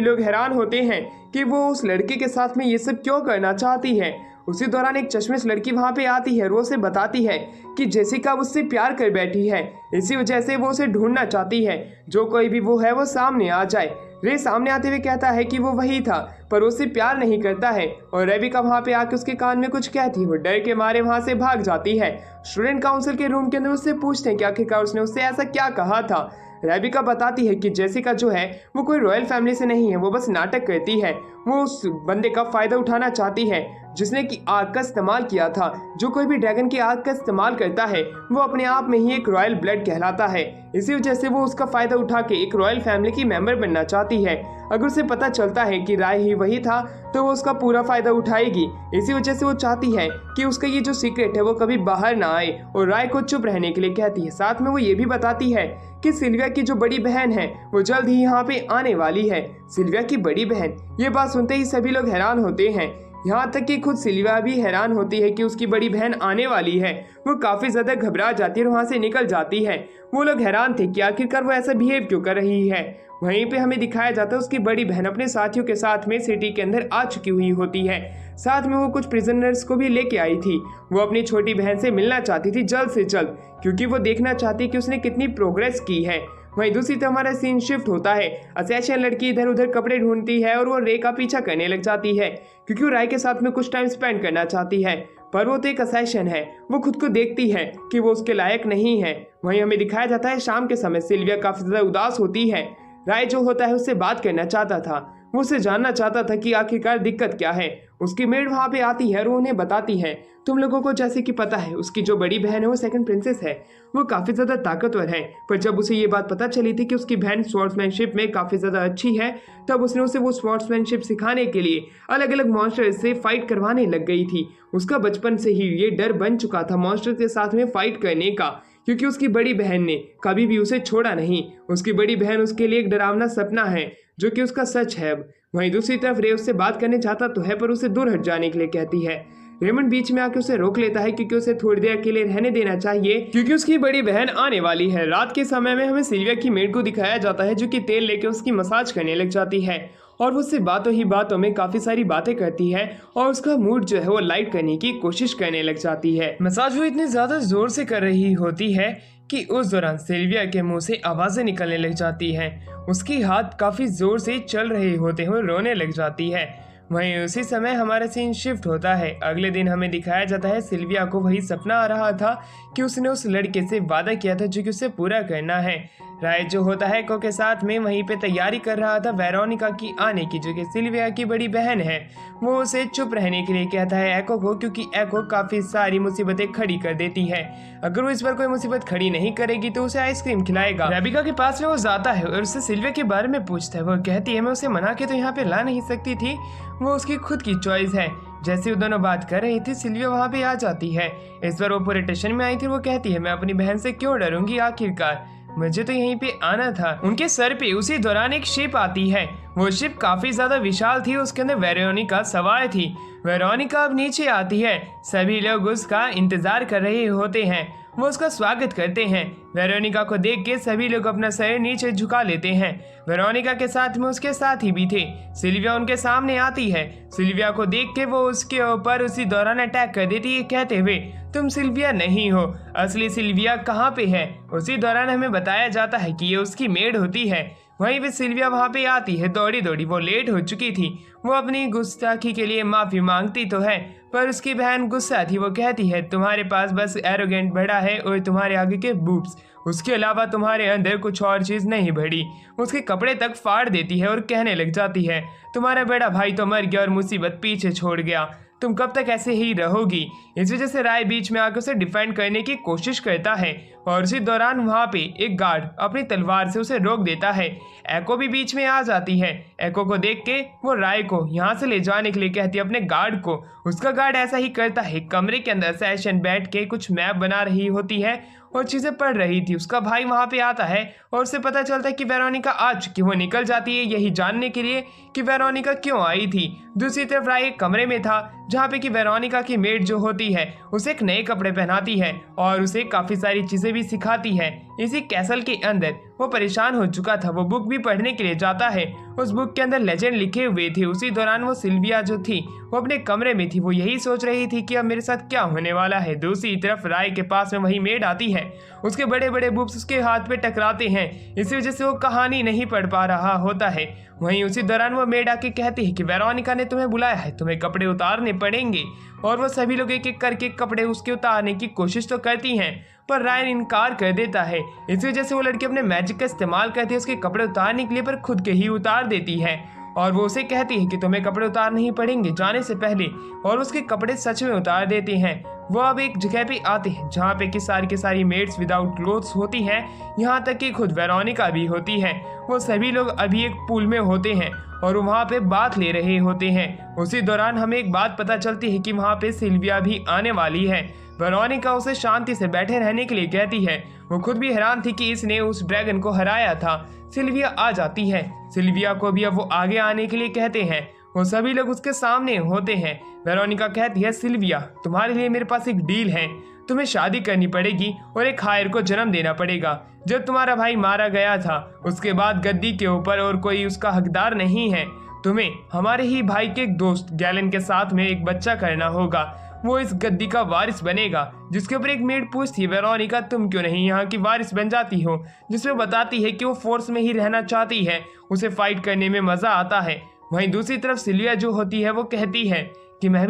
लोग हैरान होते हैं कि वो उस लड़के के साथ में ये सब क्यों करना चाहती है। उसी दौरान एक चश्मिश लड़की वहां पे आती है, वो उसे बताती है कि जेसिका उससे प्यार कर बैठी है, इसी वजह से वो उसे ढूंढना चाहती है। जो कोई भी वो है वो सामने आ जाए। रे सामने आते हुए कहता है कि वो वही था पर उससे प्यार नहीं करता है और रेबिका वहां पे आके उसके कान में कुछ कहती, वो डर के मारे वहां से भाग जाती है। स्टूडेंट काउंसिल के रूम के अंदर उससे पूछते हैं कि आखिरकार उसने उससे ऐसा क्या कहा था। रेबिका बताती है कि जेसिका जो है वो कोई रॉयल फैमिली से नहीं है, वो बस नाटक करती है। वो उस बंदे का फायदा उठाना चाहती है जिसने कि आग का इस्तेमाल किया था। जो कोई भी ड्रैगन की आग का इस्तेमाल करता है वो अपने आप में ही एक रॉयल ब्लड कहलाता है, इसी वजह से वो उसका फायदा उठा के एक रॉयल फैमिली की मेंबर बनना चाहती है। अगर उसे पता चलता है कि राय ही वही था तो वो उसका पूरा फायदा उठाएगी, इसी वजह से वो चाहती है कि उसका ये जो सीक्रेट है वो कभी बाहर ना आए और राय को चुप रहने के लिए कहती है। साथ में वो ये भी बताती है कि सिल्विया की जो बड़ी बहन है वो जल्द ही यहाँ पे आने वाली है। सिल्विया की बड़ी बहन, ये बात सुनते ही सभी लोग हैरान होते हैं, यहाँ तक कि खुद सिल्विया भी हैरान होती है कि उसकी बड़ी बहन आने वाली है। वो काफी ज्यादा घबरा जाती है और वहाँ से निकल जाती है। वो लोग हैरान थे कि आखिरकार वो ऐसा बिहेव क्यों कर रही है। वहीं पे हमें दिखाया जाता है उसकी बड़ी बहन अपने साथियों के साथ में सिटी के अंदर आ चुकी हुई होती है। साथ में वो कुछ प्रिजनर्स को भी लेके आई थी। वो अपनी छोटी बहन से मिलना चाहती थी जल्द से जल्द, क्योंकि वो देखना चाहती कि उसने कितनी प्रोग्रेस की है। वहीं दूसरी तरफ हमारा सीन शिफ्ट होता है। असैसिन लड़की इधर उधर कपड़े ढूंढती है और वो रे का पीछा करने लग जाती है क्योंकि वो राय के साथ में कुछ टाइम स्पेंड करना चाहती है। पर वो तो एक असैसिन है, वो खुद को देखती है कि वो उसके लायक नहीं है। वहीं हमें दिखाया जाता है शाम के समय सिल्विया काफी ज्यादा उदास होती है। राय जो होता है उससे बात करना चाहता था। वो उसे जानना चाहता था कि आखिरकार दिक्कत क्या है। उसकी मेड वहाँ पे आती है और वो उन्हें बताती है, तुम लोगों को जैसे कि पता है उसकी जो बड़ी बहन है वो सेकंड प्रिंसेस है, वो काफ़ी ज़्यादा ताकतवर है। पर जब उसे ये बात पता चली थी कि उसकी बहन स्वॉर्ड्समैनशिप में काफ़ी ज़्यादा अच्छी है, तब उसने उसे वो स्वॉर्ड्समैनशिप सिखाने के लिए अलग अलग मॉन्स्टर से फाइट करवाने लग गई थी। उसका बचपन से ही ये डर बन चुका था मॉन्स्टर के साथ में फाइट करने का, क्योंकि उसकी बड़ी बहन ने कभी भी उसे छोड़ा नहीं। उसकी बड़ी बहन उसके लिए एक डरावना सपना है, जो कि उसका सच है। अब वहीं दूसरी तरफ रे उससे बात करने चाहता तो है, पर उसे दूर हट जाने के लिए कहती है। रेमंड बीच में आके उसे रोक लेता है, क्योंकि उसे थोड़ी देर अकेले रहने देना चाहिए, क्योंकि उसकी बड़ी बहन आने वाली है। रात के समय में हमें सिल्विया की मेड को दिखाया जाता है, जो कि तेल लेके उसकी मसाज करने लग जाती है और वो उससे बातों ही बातों में काफी सारी बातें करती है और उसका मूड जो है वो लाइट करने की कोशिश करने लग जाती है। मसाज वो इतनी ज्यादा जोर से कर रही होती है कि उस दौरान सिल्विया के मुंह से आवाजें निकलने लग जाती हैं। उसकी हाथ काफी जोर से चल रहे होते हुए रोने लग जाती है। वहीं उसी समय हमारा सीन शिफ्ट होता है। अगले दिन हमें दिखाया जाता है सिल्विया को वही सपना आ रहा था कि उसने उस लड़के से वादा किया था, जो कि उसे पूरा करना है। राय जो होता है एको के साथ में वहीं पे तैयारी कर रहा था वेरोनिका की आने की, जो कि सिल्विया की बड़ी बहन है। वो उसे चुप रहने के लिए कहता है एको को, क्योंकि एको काफी सारी मुसीबतें खड़ी कर देती है। अगर वो इस पर कोई मुसीबत खड़ी नहीं करेगी तो उसे आइसक्रीम खिलाएगा। रेबिका के पास में वो जाता है और उससे सिल्विया के बारे में पूछता है। वो कहती है मैं उसे मना के तो यहाँ पे ला नहीं सकती थी, वो उसकी खुद की चॉइस है। जैसे वो दोनों बात कर रही थी सिल्विया वहाँ पे आ जाती है। इस बार वो पूरे टेंशन में आई थी। वो कहती है मैं अपनी बहन से क्यों डरूंगी, आखिरकार मुझे तो यहीं पे आना था। उनके सर पे उसी दौरान एक शिप आती है। वो शिप काफी ज्यादा विशाल थी, उसके अंदर वेरोनिका सवार थी। वेरोनिका अब नीचे आती है। सभी लोग उसका इंतजार कर रहे होते हैं। वो उसका स्वागत करते हैं। वेरोनिका को देख के सभी लोग अपना सर नीचे झुका लेते हैं। वेरोनिका के साथ में उसके साथी भी थे। सिल्विया उनके सामने आती है। सिल्विया को देख के वो उसके ऊपर उसी दौरान अटैक कर देती है, कहते हुए तुम सिल्विया नहीं हो, असली सिल्विया कहाँ पे है। उसी दौरान हमें बताया जाता है कि ये उसकी मेड होती है। वहीं पे सिल्विया वहाँ पे आती है दौड़ी दौड़ी। वो लेट हो चुकी थी। वो अपनी गुस्ताखी के लिए माफी मांगती तो है, पर उसकी बहन गुस्सा थी। वो कहती है तुम्हारे पास बस एरोगेंट बड़ा है और तुम्हारे आगे के बूब्स, उसके अलावा तुम्हारे अंदर कुछ और चीज नहीं बढ़ी। उसके कपड़े तक फाड़ देती है और कहने लग जाती है तुम्हारा बड़ा भाई तो मर गया और मुसीबत पीछे छोड़ गया, तुम कब तक ऐसे ही रहोगी। इस वजह से राय बीच में आकर उसे डिफेंड करने की कोशिश करता है और उसी दौरान वहाँ पे एक गार्ड अपनी तलवार से उसे रोक देता है। एको भी बीच में आ जाती है। एको को देख के वो राय को यहाँ से ले जाने के लिए कहती है अपने गार्ड को। उसका गार्ड ऐसा ही करता है। कमरे के अंदर सैशन बैठ के कुछ मैप बना रही होती है और चीजें पढ़ रही थी। उसका भाई वहाँ पे आता है और उसे पता चलता है कि वेरोनिका आ चुकी। वो निकल जाती है यही जानने के लिए कि वेरोनिका क्यों आई थी। दूसरी तरफ राय एक कमरे में था जहाँ पे कि वेरोनिका की मेड जो होती है उसे एक नए कपड़े पहनाती है और उसे काफी सारी चीजें भी सिखाती है। इसी कैसल के अंदर वो परेशान हो चुका था। वो बुक भी पढ़ने के लिए जाता है। उस बुक के अंदर लेजेंड लिखे हुए थे। उसी दौरान वो सिल्विया जो थी वो अपने कमरे में थी। वो यही सोच रही थी कि अब मेरे साथ क्या होने वाला है। दूसरी तरफ राय के पास में वही मेड आती है। उसके बड़े बड़े बुक्स उसके हाथ पे टकराते हैं, इसी वजह से वो कहानी नहीं पढ़ पा रहा होता है। वहीं उसी दौरान वो मेड आके कहती है कि वेरोनिका ने तुम्हें बुलाया है, तुम्हें कपड़े उतारने पड़ेंगे। और वो सभी लोग एक एक करके कपड़े उसके उतारने की कोशिश तो करती हैं, पर रायन इनकार कर देता है। इस वजह से वो लड़की अपने मैजिक का इस्तेमाल करती है उसके कपड़े उतारने के लिए, पर खुद के ही उतार देती है। और वो उसे कहती है कि तुम्हें कपड़े उतारने ही पड़ेंगे जाने से पहले, और उसके कपड़े सच में उतार देते हैं। वो अब एक जगह पे आते हैं जहाँ पे कि सारी की सारी मेड्स विदाउट क्लोथ्स होती हैं, यहाँ तक कि खुद वेरोनिका भी होती है। वो सभी लोग अभी एक पूल में होते हैं और वहाँ पे बात ले रहे होते हैं। उसी दौरान हमें एक बात पता चलती है कि वहाँ पे सिल्विया भी आने वाली है। वेरोनिका उसे शांति से बैठे रहने के लिए कहती है। वो खुद भी हैरान थी कि इसने उस ड्रैगन को हराया था। सिल्विया आ जाती है। सिल्विया को भी अब वो आगे आने के लिए कहते हैं। वो सभी लोग उसके सामने होते हैं। वेरोनिका कहती है सिल्विया तुम्हारे लिए मेरे पास एक डील है, तुम्हें शादी करनी पड़ेगी और एक हायर को जन्म देना पड़ेगा। जब तुम्हारा भाई मारा गया था उसके बाद गद्दी के ऊपर और कोई उसका हकदार नहीं है। तुम्हें हमारे ही भाई के एक दोस्त गैलन के साथ में एक बच्चा करना होगा। वो इस गद्दी का वारिस बनेगा। जिसके ऊपर एक मेड पूछती है वेरोनिका तुम क्यों नहीं यहाँ की वारिस बन जाती हो, जिसमें बताती है कि वो फोर्स में ही रहना चाहती है, उसे फाइट करने में मजा आता है। वहीं दूसरी तरफ सिल्विया जो होती है वो कहती है कि मैं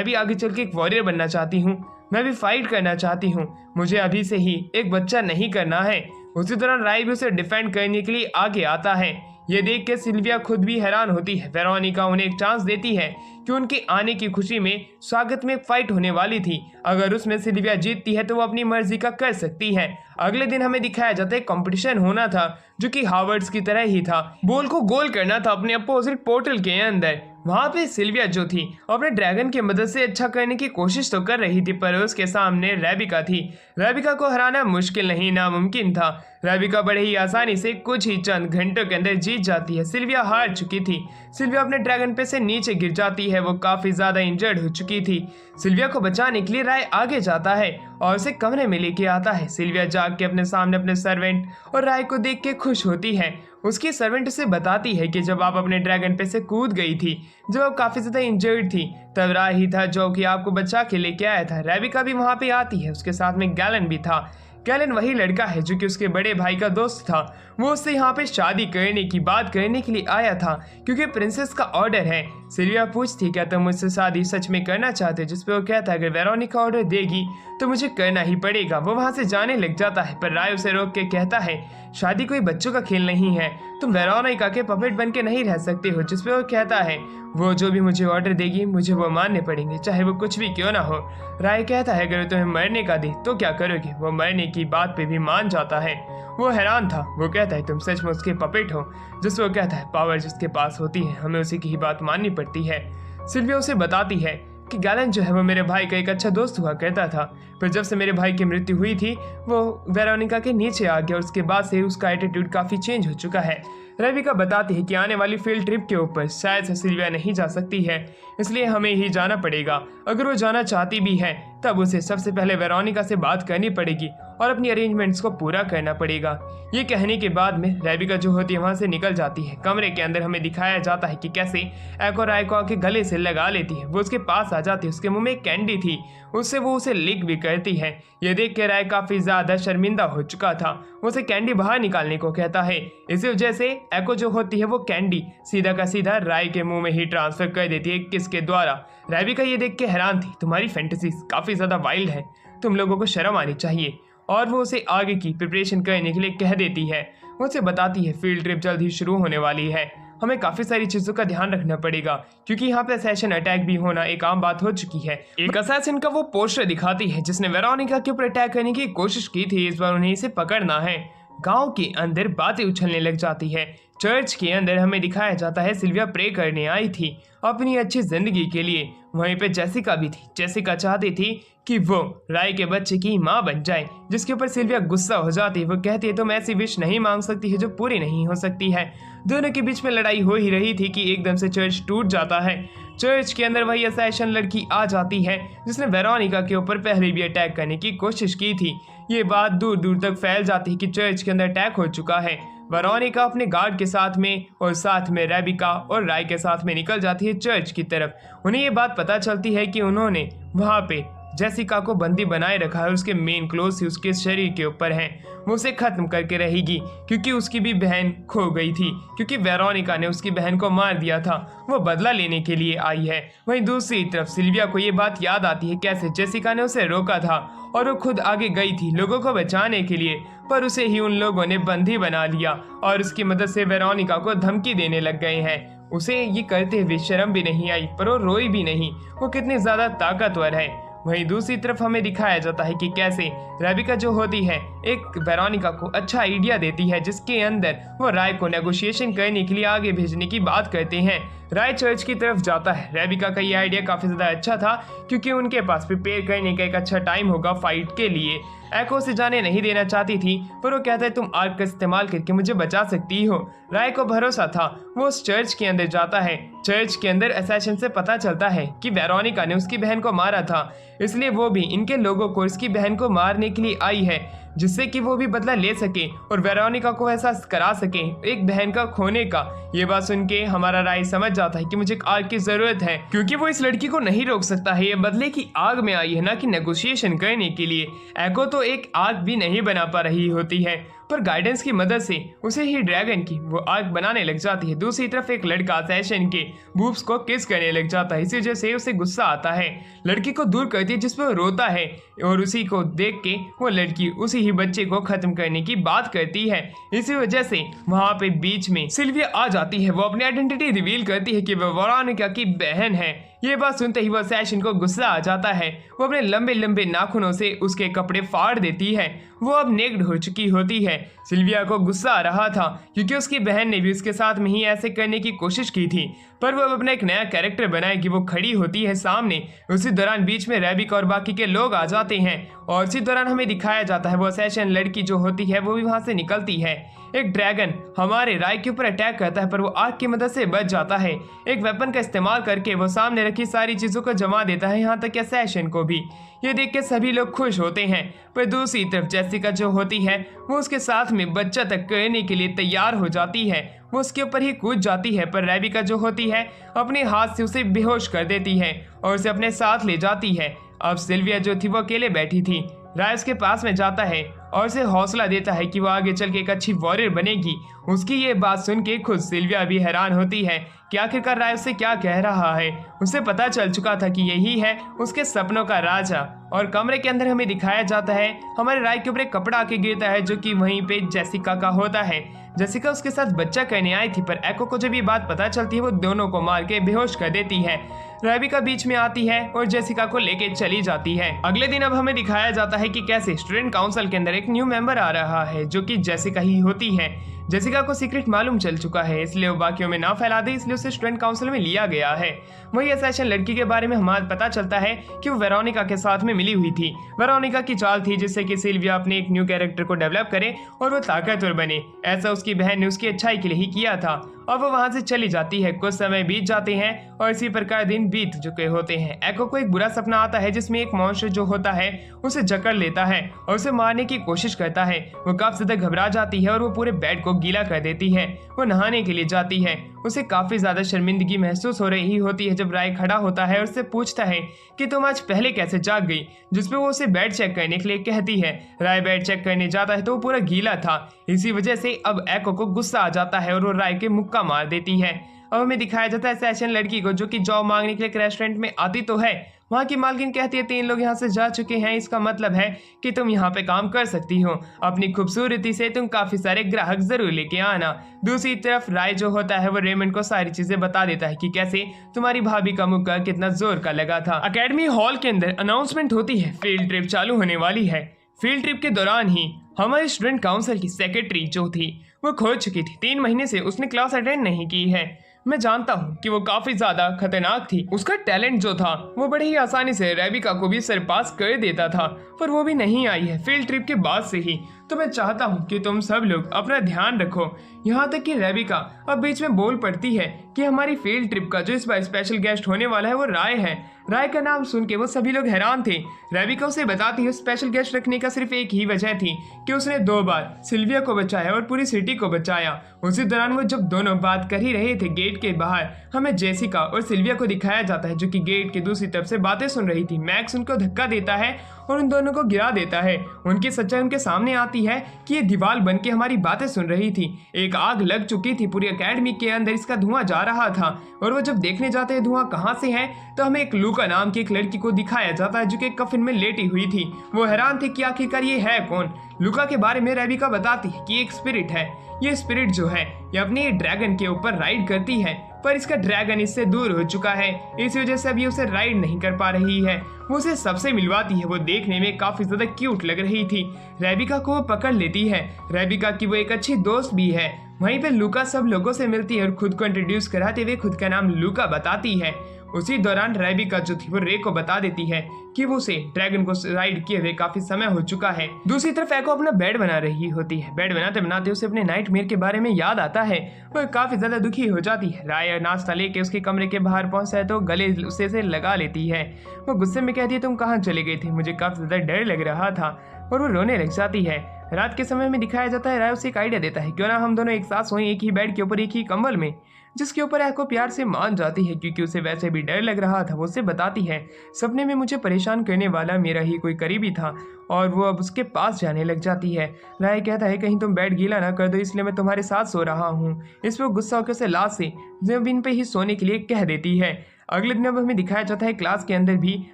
भी आगे चल के एक वॉरियर बनना चाहती हूँ, मैं भी फाइट करना चाहती हूँ, मुझे अभी से ही एक बच्चा नहीं करना है। उसी दौरान राय भी उसे डिफेंड करने के लिए आगे आता है। ये देख के सिल्विया खुद भी हैरान होती है। वेरोनिका उन्हें एक चांस देती है कि उनके आने की खुशी में स्वागत में एक फाइट होने वाली थी। अगर उसमें सिल्विया जीतती है तो वो अपनी मर्जी का कर सकती है। अगले दिन हमें दिखाया जाता है कंपटीशन होना था जो कि हावर्ड्स की तरह ही था। बॉल को गोल करना था अपने अपोजिट पोर्टल के अंदर। वहां पे सिल्विया जो थी अपने ड्रैगन की मदद से अच्छा करने की कोशिश तो कर रही थी, पर उसके सामने रेबिका थी। रेबिका को हराना मुश्किल नहीं, नामुमकिन था। रेबिका बड़े ही आसानी से कुछ ही चंद घंटों के अंदर जीत जाती है। सिल्विया हार चुकी थी। सिल्विया अपने ड्रैगन पे से नीचे गिर जाती है। वो काफी ज्यादा इंजर्ड हो चुकी थी। सिल्विया को बचाने के लिए राय आगे जाता है और उसे कमरे में लेके आता है। सिल्विया जाग के अपने सामने अपने सर्वेंट और राय को देख के खुश होती है। उसकी सर्वेंट उसे बताती है कि जब आप अपने ड्रैगन पे से कूद गई थी, जब आप काफी ज्यादा इंजर्ड थी, तब राय ही था जो कि आपको बचा के लेके आया था। रेबिका भी वहां पे आती है, उसके साथ में गैलन भी था। गैलन वही लड़का है जो कि उसके बड़े भाई का दोस्त था। वो उससे यहाँ पे शादी करने की बात करने के लिए आया था क्योंकि प्रिंसेस का ऑर्डर है। सिल्विया पूछती क्या तुम मुझसे शादी सच में करना चाहते हो, जिसपे वो कहता है अगर वेरोनिका ऑर्डर देगी तो मुझे करना ही पड़ेगा। वो वहां से जाने लग जाता है, पर राय उसे रोक के कहता है शादी कोई बच्चों का खेल नहीं है, तुम वेरोनिका के पपेट बन के नहीं रह सकते हो। जिसपे वो कहता है वो जो भी मुझे ऑर्डर देगी मुझे वो मानने पड़ेंगे, चाहे वो कुछ भी क्यों ना हो। राय कहता है अगर तुम्हें मरने का दे तो क्या करोगे। वो मरने की बात पे भी मान जाता है। वो हैरान था। वो कहता है तुम सच में उसके पपेट हो। जिसपे वो कहता है पावर जिसके पास होती है हमें उसी की ही बात माननी पड़ती है। सिल्विया उसे बताती है कि गैलन जो है वो मेरे भाई का एक अच्छा दोस्त हुआ करता था, पर जब से मेरे भाई की मृत्यु हुई थी वो वेरोनिका के नीचे आ गया और उसके बाद से उसका एटीट्यूड काफ़ी चेंज हो चुका है। रेबिका बताती है कि आने वाली फील्ड ट्रिप के ऊपर शायद से सिल्विया नहीं जा सकती है, इसलिए हमें ही जाना पड़ेगा। अगर वो जाना चाहती भी है तब उसे सबसे पहले वेरोनिका से बात करनी पड़ेगी और अपनी अरेंजमेंट्स को पूरा करना पड़ेगा। ये कहने के बाद में रेबिका जो होती है वहां से निकल जाती है। कमरे के अंदर हमें दिखाया जाता है कि कैसे एको राय को आके गले से लगा लेती है। वो उसके पास आ जाती है, उसके मुंह में एक कैंडी थी, उससे वो उसे लिक भी करती है। ये देख के राय काफी ज्यादा शर्मिंदा हो चुका था। वो उसे कैंडी बाहर निकालने को कहता है। इसी वजह से एको जो होती है वो कैंडी सीधा का सीधा राय के मुंह में ही ट्रांसफर कर देती है किसके द्वारा। रेबिका ये देख के हैरान थी। तुम्हारी फैंटेसी काफी ज्यादा वाइल्ड है, तुम लोगों को शर्म आनी चाहिए। और वो उसे आगे की प्रिपरेशन करने के लिए कह देती है। वो उसे बताती है फील्ड ट्रिप जल्द ही शुरू होने वाली है, हमें काफी सारी चीजों का ध्यान रखना पड़ेगा क्योंकि यहाँ पे असैसिन अटैक भी होना एक आम बात हो चुकी है। एक असैसिन का वो पोस्टर दिखाती है जिसने वेरोनिका के ऊपर अटैक करने की कोशिश की थी। इस बार उन्हें इसे पकड़ना है। गांव के अंदर बातें उछलने लग जाती है। चर्च के अंदर हमें दिखाया जाता है सिल्विया प्रे करने आई थी अपनी अच्छी जिंदगी के लिए। वहीं पे जेसिका भी थी। जेसिका चाहती थी कि वो राय के बच्चे की माँ बन जाए, जिसके ऊपर सिल्विया गुस्सा हो जाती है। वो कहती है तुम ऐसी विश नहीं मांग सकती है जो पूरी नहीं हो सकती है। दोनों के बीच में लड़ाई हो ही रही थी कि एकदम से चर्च टूट जाता है। चर्च के अंदर वही असैसिन लड़की आ जाती है जिसने वेरोनिका के ऊपर पहले भी अटैक करने की कोशिश की थी। ये बात दूर दूर तक फैल जाती है कि चर्च के अंदर अटैक हो चुका है। वेरोनिका अपने गार्ड के साथ में और साथ में रेबिका और राय के साथ में निकल जाती है चर्च की तरफ। उन्हें ये बात पता चलती है कि उन्होंने वहाँ पे जेसिका को बंदी बनाए रखा है। उसके मेन क्लोज उसके शरीर के ऊपर हैं। वो उसे खत्म करके रहेगी क्योंकि उसकी भी बहन खो गई थी, क्योंकि वेरोनिका ने उसकी बहन को मार दिया था। वो बदला लेने के लिए आई है। वहीं दूसरी तरफ सिल्विया को ये बात याद आती है कैसे जेसिका ने उसे रोका था और वो खुद आगे गई थी लोगों को बचाने के लिए, पर उसे ही उन लोगों ने बंदी बना लिया और उसकी मदद से वेरोनिका को धमकी देने लग गए हैं। उसे ये करते हुए शर्म भी नहीं आई, पर वो रोई भी नहीं। वो कितनी ज्यादा ताकतवर है। वहीं दूसरी तरफ हमें दिखाया जाता है कि कैसे रेबिका जो होती है एक वेरोनिका को अच्छा आइडिया देती है जिसके अंदर वो राय को नेगोशिएशन करने के लिए आगे भेजने की बात करते हैं। राय चर्च की तरफ जाता है। रेबिका का ये आइडिया काफी ज्यादा अच्छा था क्योंकि उनके पास प्रिपेयर करने का एक अच्छा टाइम होगा फाइट के लिए। एको से जाने नहीं देना चाहती थी, पर वो कहता है तुम आर्क का इस्तेमाल करके मुझे बचा सकती हो। राय को भरोसा था। वो उस चर्च के अंदर जाता है। चर्च के अंदर असैसिन से पता चलता है कि वेरोनिका ने उसकी बहन को मारा था, इसलिए वो भी इनके लोगों को उसकी बहन को मारने के लिए आई है, जिससे कि वो भी बदला ले सके और वेरोनिका को एहसास करा सके एक बहन का खोने का। ये बात सुन के हमारा राय समझ जाता है कि मुझे एक आग की जरूरत है, क्योंकि वो इस लड़की को नहीं रोक सकता है। ये बदले की आग में आई है, ना कि नेगोशिएशन करने के लिए। एको तो एक आग भी नहीं बना पा रही होती है। पर गाइडेंस की मदद से उसे ही ड्रैगन की वो आग बनाने लग जाती है। दूसरी तरफ एक लड़का असैसिन के बूब्स को किस करने लग जाता है। इसी वजह से उसे गुस्सा आता है, लड़की को दूर करती है, जिस पर वो रोता है और उसी को देख के वो लड़की उसी ही बच्चे को खत्म करने की बात करती है। इसी वजह से वहां पे बीच में सिल्विया आ जाती है। वो अपनी आइडेंटिटी रिवील करती है कि वो वेरोनिका की बहन है। ये बात सुनते ही वो असैसिन को गुस्सा आ जाता है। वो अपने लंबे लंबे नाखूनों से उसके कपड़े फाड़ देती है। वो अब नेक्ड हो चुकी होती है। सिल्विया को गुस्सा आ रहा था क्योंकि उसकी बहन ने भी उसके साथ में ही ऐसे करने की कोशिश की थी, पर वो अब अपना एक नया कैरेक्टर बनाए कि वो खड़ी होती है सामने। उसी दौरान बीच में रेबिका और बाकी के लोग आ जाते हैं और इसी दौरान हमें दिखाया जाता है वो असैसिन लड़की जो होती है वो भी वहां से निकलती है। एक ड्रैगन हमारे राय के ऊपर अटैक करता है, पर वो आग की मदद से बच जाता है। एक वेपन का इस्तेमाल करके वो सामने रखी सारी चीजों को जमा देता है, यहाँ तक कि असैसिन को भी। ये देख के सभी लोग खुश होते हैं, पर दूसरी तरफ जेसिका जो होती है वो उसके साथ में बच्चा तक करने के लिए तैयार हो जाती है। वो उसके ऊपर ही कूद जाती है, पर रेबिका जो होती है अपने हाथ से उसे बेहोश कर देती है और उसे अपने साथ ले जाती है। अब सिल्विया जो थी वो अकेले बैठी थी। राय उसके पास में जाता है और उसे हौसला देता है कि वो आगे चल के एक अच्छी वॉरियर बनेगी। उसकी ये बात सुन के खुद सिल्विया भी हैरान होती है कि आखिरकार राय उससे क्या कह रहा है। उसे पता चल चुका था कि यही है उसके सपनों का राजा। और कमरे के अंदर हमें दिखाया जाता है हमारे राय के ऊपर एक कपड़ा आके गिरता है जो कि वहीं पे जेसिका का होता है। जेसिका उसके साथ बच्चा करने आई थी, पर एको को जब ये बात पता चलती है वो दोनों को मार के बेहोश कर देती है। रेबिका बीच में आती है और जेसिका को लेके चली जाती है। अगले दिन अब हमें दिखाया जाता है कि कैसे स्टूडेंट काउंसिल के अंदर एक न्यू मेंबर आ रहा है जो कि जेसिका ही होती है। जेसिका को सीक्रेट मालूम चल चुका है, इसलिए वो बाकियों में ना फैला दे, इसलिए उसे स्टूडेंट काउंसिल में लिया गया है। वही असैसिन लड़की के बारे में हमें पता चलता है कि वो वेरोनिका के साथ में मिली हुई थी। वेरोनिका की चाल थी जिससे कि सिल्विया अपने एक न्यू कैरेक्टर को डेवलप करे और वो ताकतवर बने। ऐसा उसकी बहन ने उसकी अच्छाई के लिए ही किया था। और वो वहां से चली जाती है। कुछ समय बीत जाते हैं और इसी प्रकार दिन बीत चुके होते हैं। एको को एक बुरा सपना आता है जिसमें एक मॉन्स्टर जो होता है उसे जकड़ लेता है और उसे मारने की कोशिश करता है। वो काफी ज्यादा घबरा जाती है और वो पूरे बेड को गीला कर देती है। वो नहाने के लिए जाती है। उसे काफी ज्यादा शर्मिंदगी महसूस हो रही होती है जब राय खड़ा होता है और उससे पूछता है कि तुम आज पहले कैसे जाग गई, जिसपे वो उसे बेड चेक करने के लिए कहती है। राय बेड चेक करने जाता है तो वो पूरा गीला था। इसी वजह से अब एको को गुस्सा आ जाता है और वो राय के मुक्का मार देती है। अब हमें दिखाया जाता है असैसिन लड़की को जो कि जॉब मांगने के लिए एक रेस्टोरेंट में आती तो है। वहाँ की मालकिन कहती है 3 लोग यहाँ से जा चुके हैं, इसका मतलब है कि तुम यहाँ पे काम कर सकती हो। अपनी खूबसूरती से तुम काफी सारे ग्राहक जरूर लेके आना। दूसरी तरफ राय जो होता है वो रेमंड को सारी चीजें बता देता है कि कैसे तुम्हारी भाभी का मुक्का कितना जोर का लगा था। अकेडमी हॉल के अंदर अनाउंसमेंट होती है, फील्ड ट्रिप चालू होने वाली है। फील्ड ट्रिप के दौरान ही हमारी स्टूडेंट काउंसिल की सेक्रेटरी जो थी वो खो चुकी थी। 3 महीने से उसने क्लास अटेंड नहीं की है। मैं जानता हूँ कि वो काफी ज्यादा खतरनाक थी। उसका टैलेंट जो था वो बड़े ही आसानी से रेबिका को भी सरपास कर देता था, पर वो भी नहीं आई है फील्ड ट्रिप के बाद से ही। तो मैं चाहता हूँ कि तुम सब लोग अपना ध्यान रखो। यहाँ तक कि रेबिका अब बीच में बोल पड़ती है कि हमारी फील्ड ट्रिप का जो इस बार स्पेशल गेस्ट होने वाला है वो राय है। राय का नाम सुन के वो सभी लोग हैरान थे। रेबिका उसे बताती है स्पेशल गेस्ट रखने का सिर्फ एक ही वजह थी कि उसने 2 बार सिल्विया को बचाया और पूरी सिटी को बचाया। उसी दौरान वो जब दोनों बात कर ही रहे थे गेट के बाहर, हमें जेसिका और सिल्विया को दिखाया जाता है जो कि गेट की दूसरी तरफ से बातें सुन रही थी। मैक्स उनको धक्का देता है और उन दोनों को गिरा देता है। उनकी सच्चाई उनके सामने आती है कि ये दीवार बन के हमारी बातें सुन रही थी। एक आग लग चुकी थी पूरी एकेडमी के अंदर, इसका धुआं जा रहा था और वो जब देखने जाते हैं धुआं कहाँ से है तो हमें एक लूका नाम की एक लड़की को दिखाया जाता है जो कि एक कफिन में लेटी हुई थी। वो हैरान थे कि आखिरकार ये है कौन। लूका के बारे में रेबिका बताती है कि एक स्पिरिट है। ये स्पिरिट जो है ये अपने ड्रैगन के ऊपर राइड करती है, पर इसका ड्रैगन इससे दूर हो चुका है, इस वजह से अभी उसे राइड नहीं कर पा रही है। वो उसे सबसे मिलवाती है। वो देखने में काफी ज्यादा क्यूट लग रही थी। रेबिका को वो पकड़ लेती है। रेबिका की वो एक अच्छी दोस्त भी है। वहीं पे लूका सब लोगों से मिलती है और खुद को इंट्रोड्यूस कराते हुए खुद का नाम लूका बताती है। उसी दौरान रेबिका जो थी वो रे को बता देती है कि वो उसे ड्रैगन को राइड किए हुए काफी समय हो चुका है। दूसरी तरफ एको अपना बेड बना रही होती है। बेड बनाते बनाते उसे अपने नाइटमेयर के बारे में याद आता है। वो काफी ज्यादा दुखी हो जाती है। राय नाश्ता लेके उसके कमरे के बाहर पहुंचता है तो गले उसे से लगा लेती है। वो गुस्से में कहती है तुम कहाँ चले गई थी, मुझे काफी ज्यादा डर लग रहा था, और वो रोने लग जाती है। रात के समय में दिखाया जाता है राय उसे एक आइडिया देता है क्यों ना हम दोनों एक साथ सोएं एक ही बेड के ऊपर एक ही कंबल में। जिसके ऊपर एको प्यार से मान जाती है क्योंकि उसे वैसे भी डर लग रहा था। वो उससे बताती है सपने में मुझे परेशान करने वाला मेरा ही कोई करीबी था और वो अब उसके पास जाने लग जाती है। राय कहता है कहीं तुम बेड गीला ना कर दो इसलिए मैं तुम्हारे साथ सो रहा हूँ। इस पर गुस्सा होकर उसे लाश से जमीन पे ही सोने के लिए कह देती है। अगले दिन अब हमें दिखाया जाता है क्लास के अंदर भी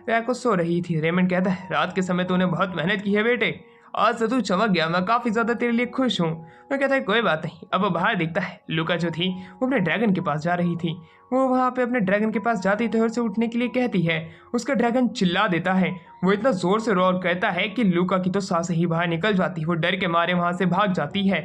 एको सो रही थी। रेमंड कहता है रात के समय तूने बहुत मेहनत की है बेटे, आज से तू चमक गया, मैं काफी ज्यादा तेरे लिए खुश हूँ। मैं कहता है कोई बात नहीं। अब वो बाहर दिखता है लुका जो थी वो अपने ड्रैगन के पास जा रही थी। वो वहाँ पे अपने ड्रैगन के पास जाती तो उसे उठने के लिए कहती है। उसका ड्रैगन चिल्ला देता है। वो इतना जोर से रोर करता है कि लुका की तो सांसें ही बाहर निकल जाती है। वो डर के मारे वहां से भाग जाती है।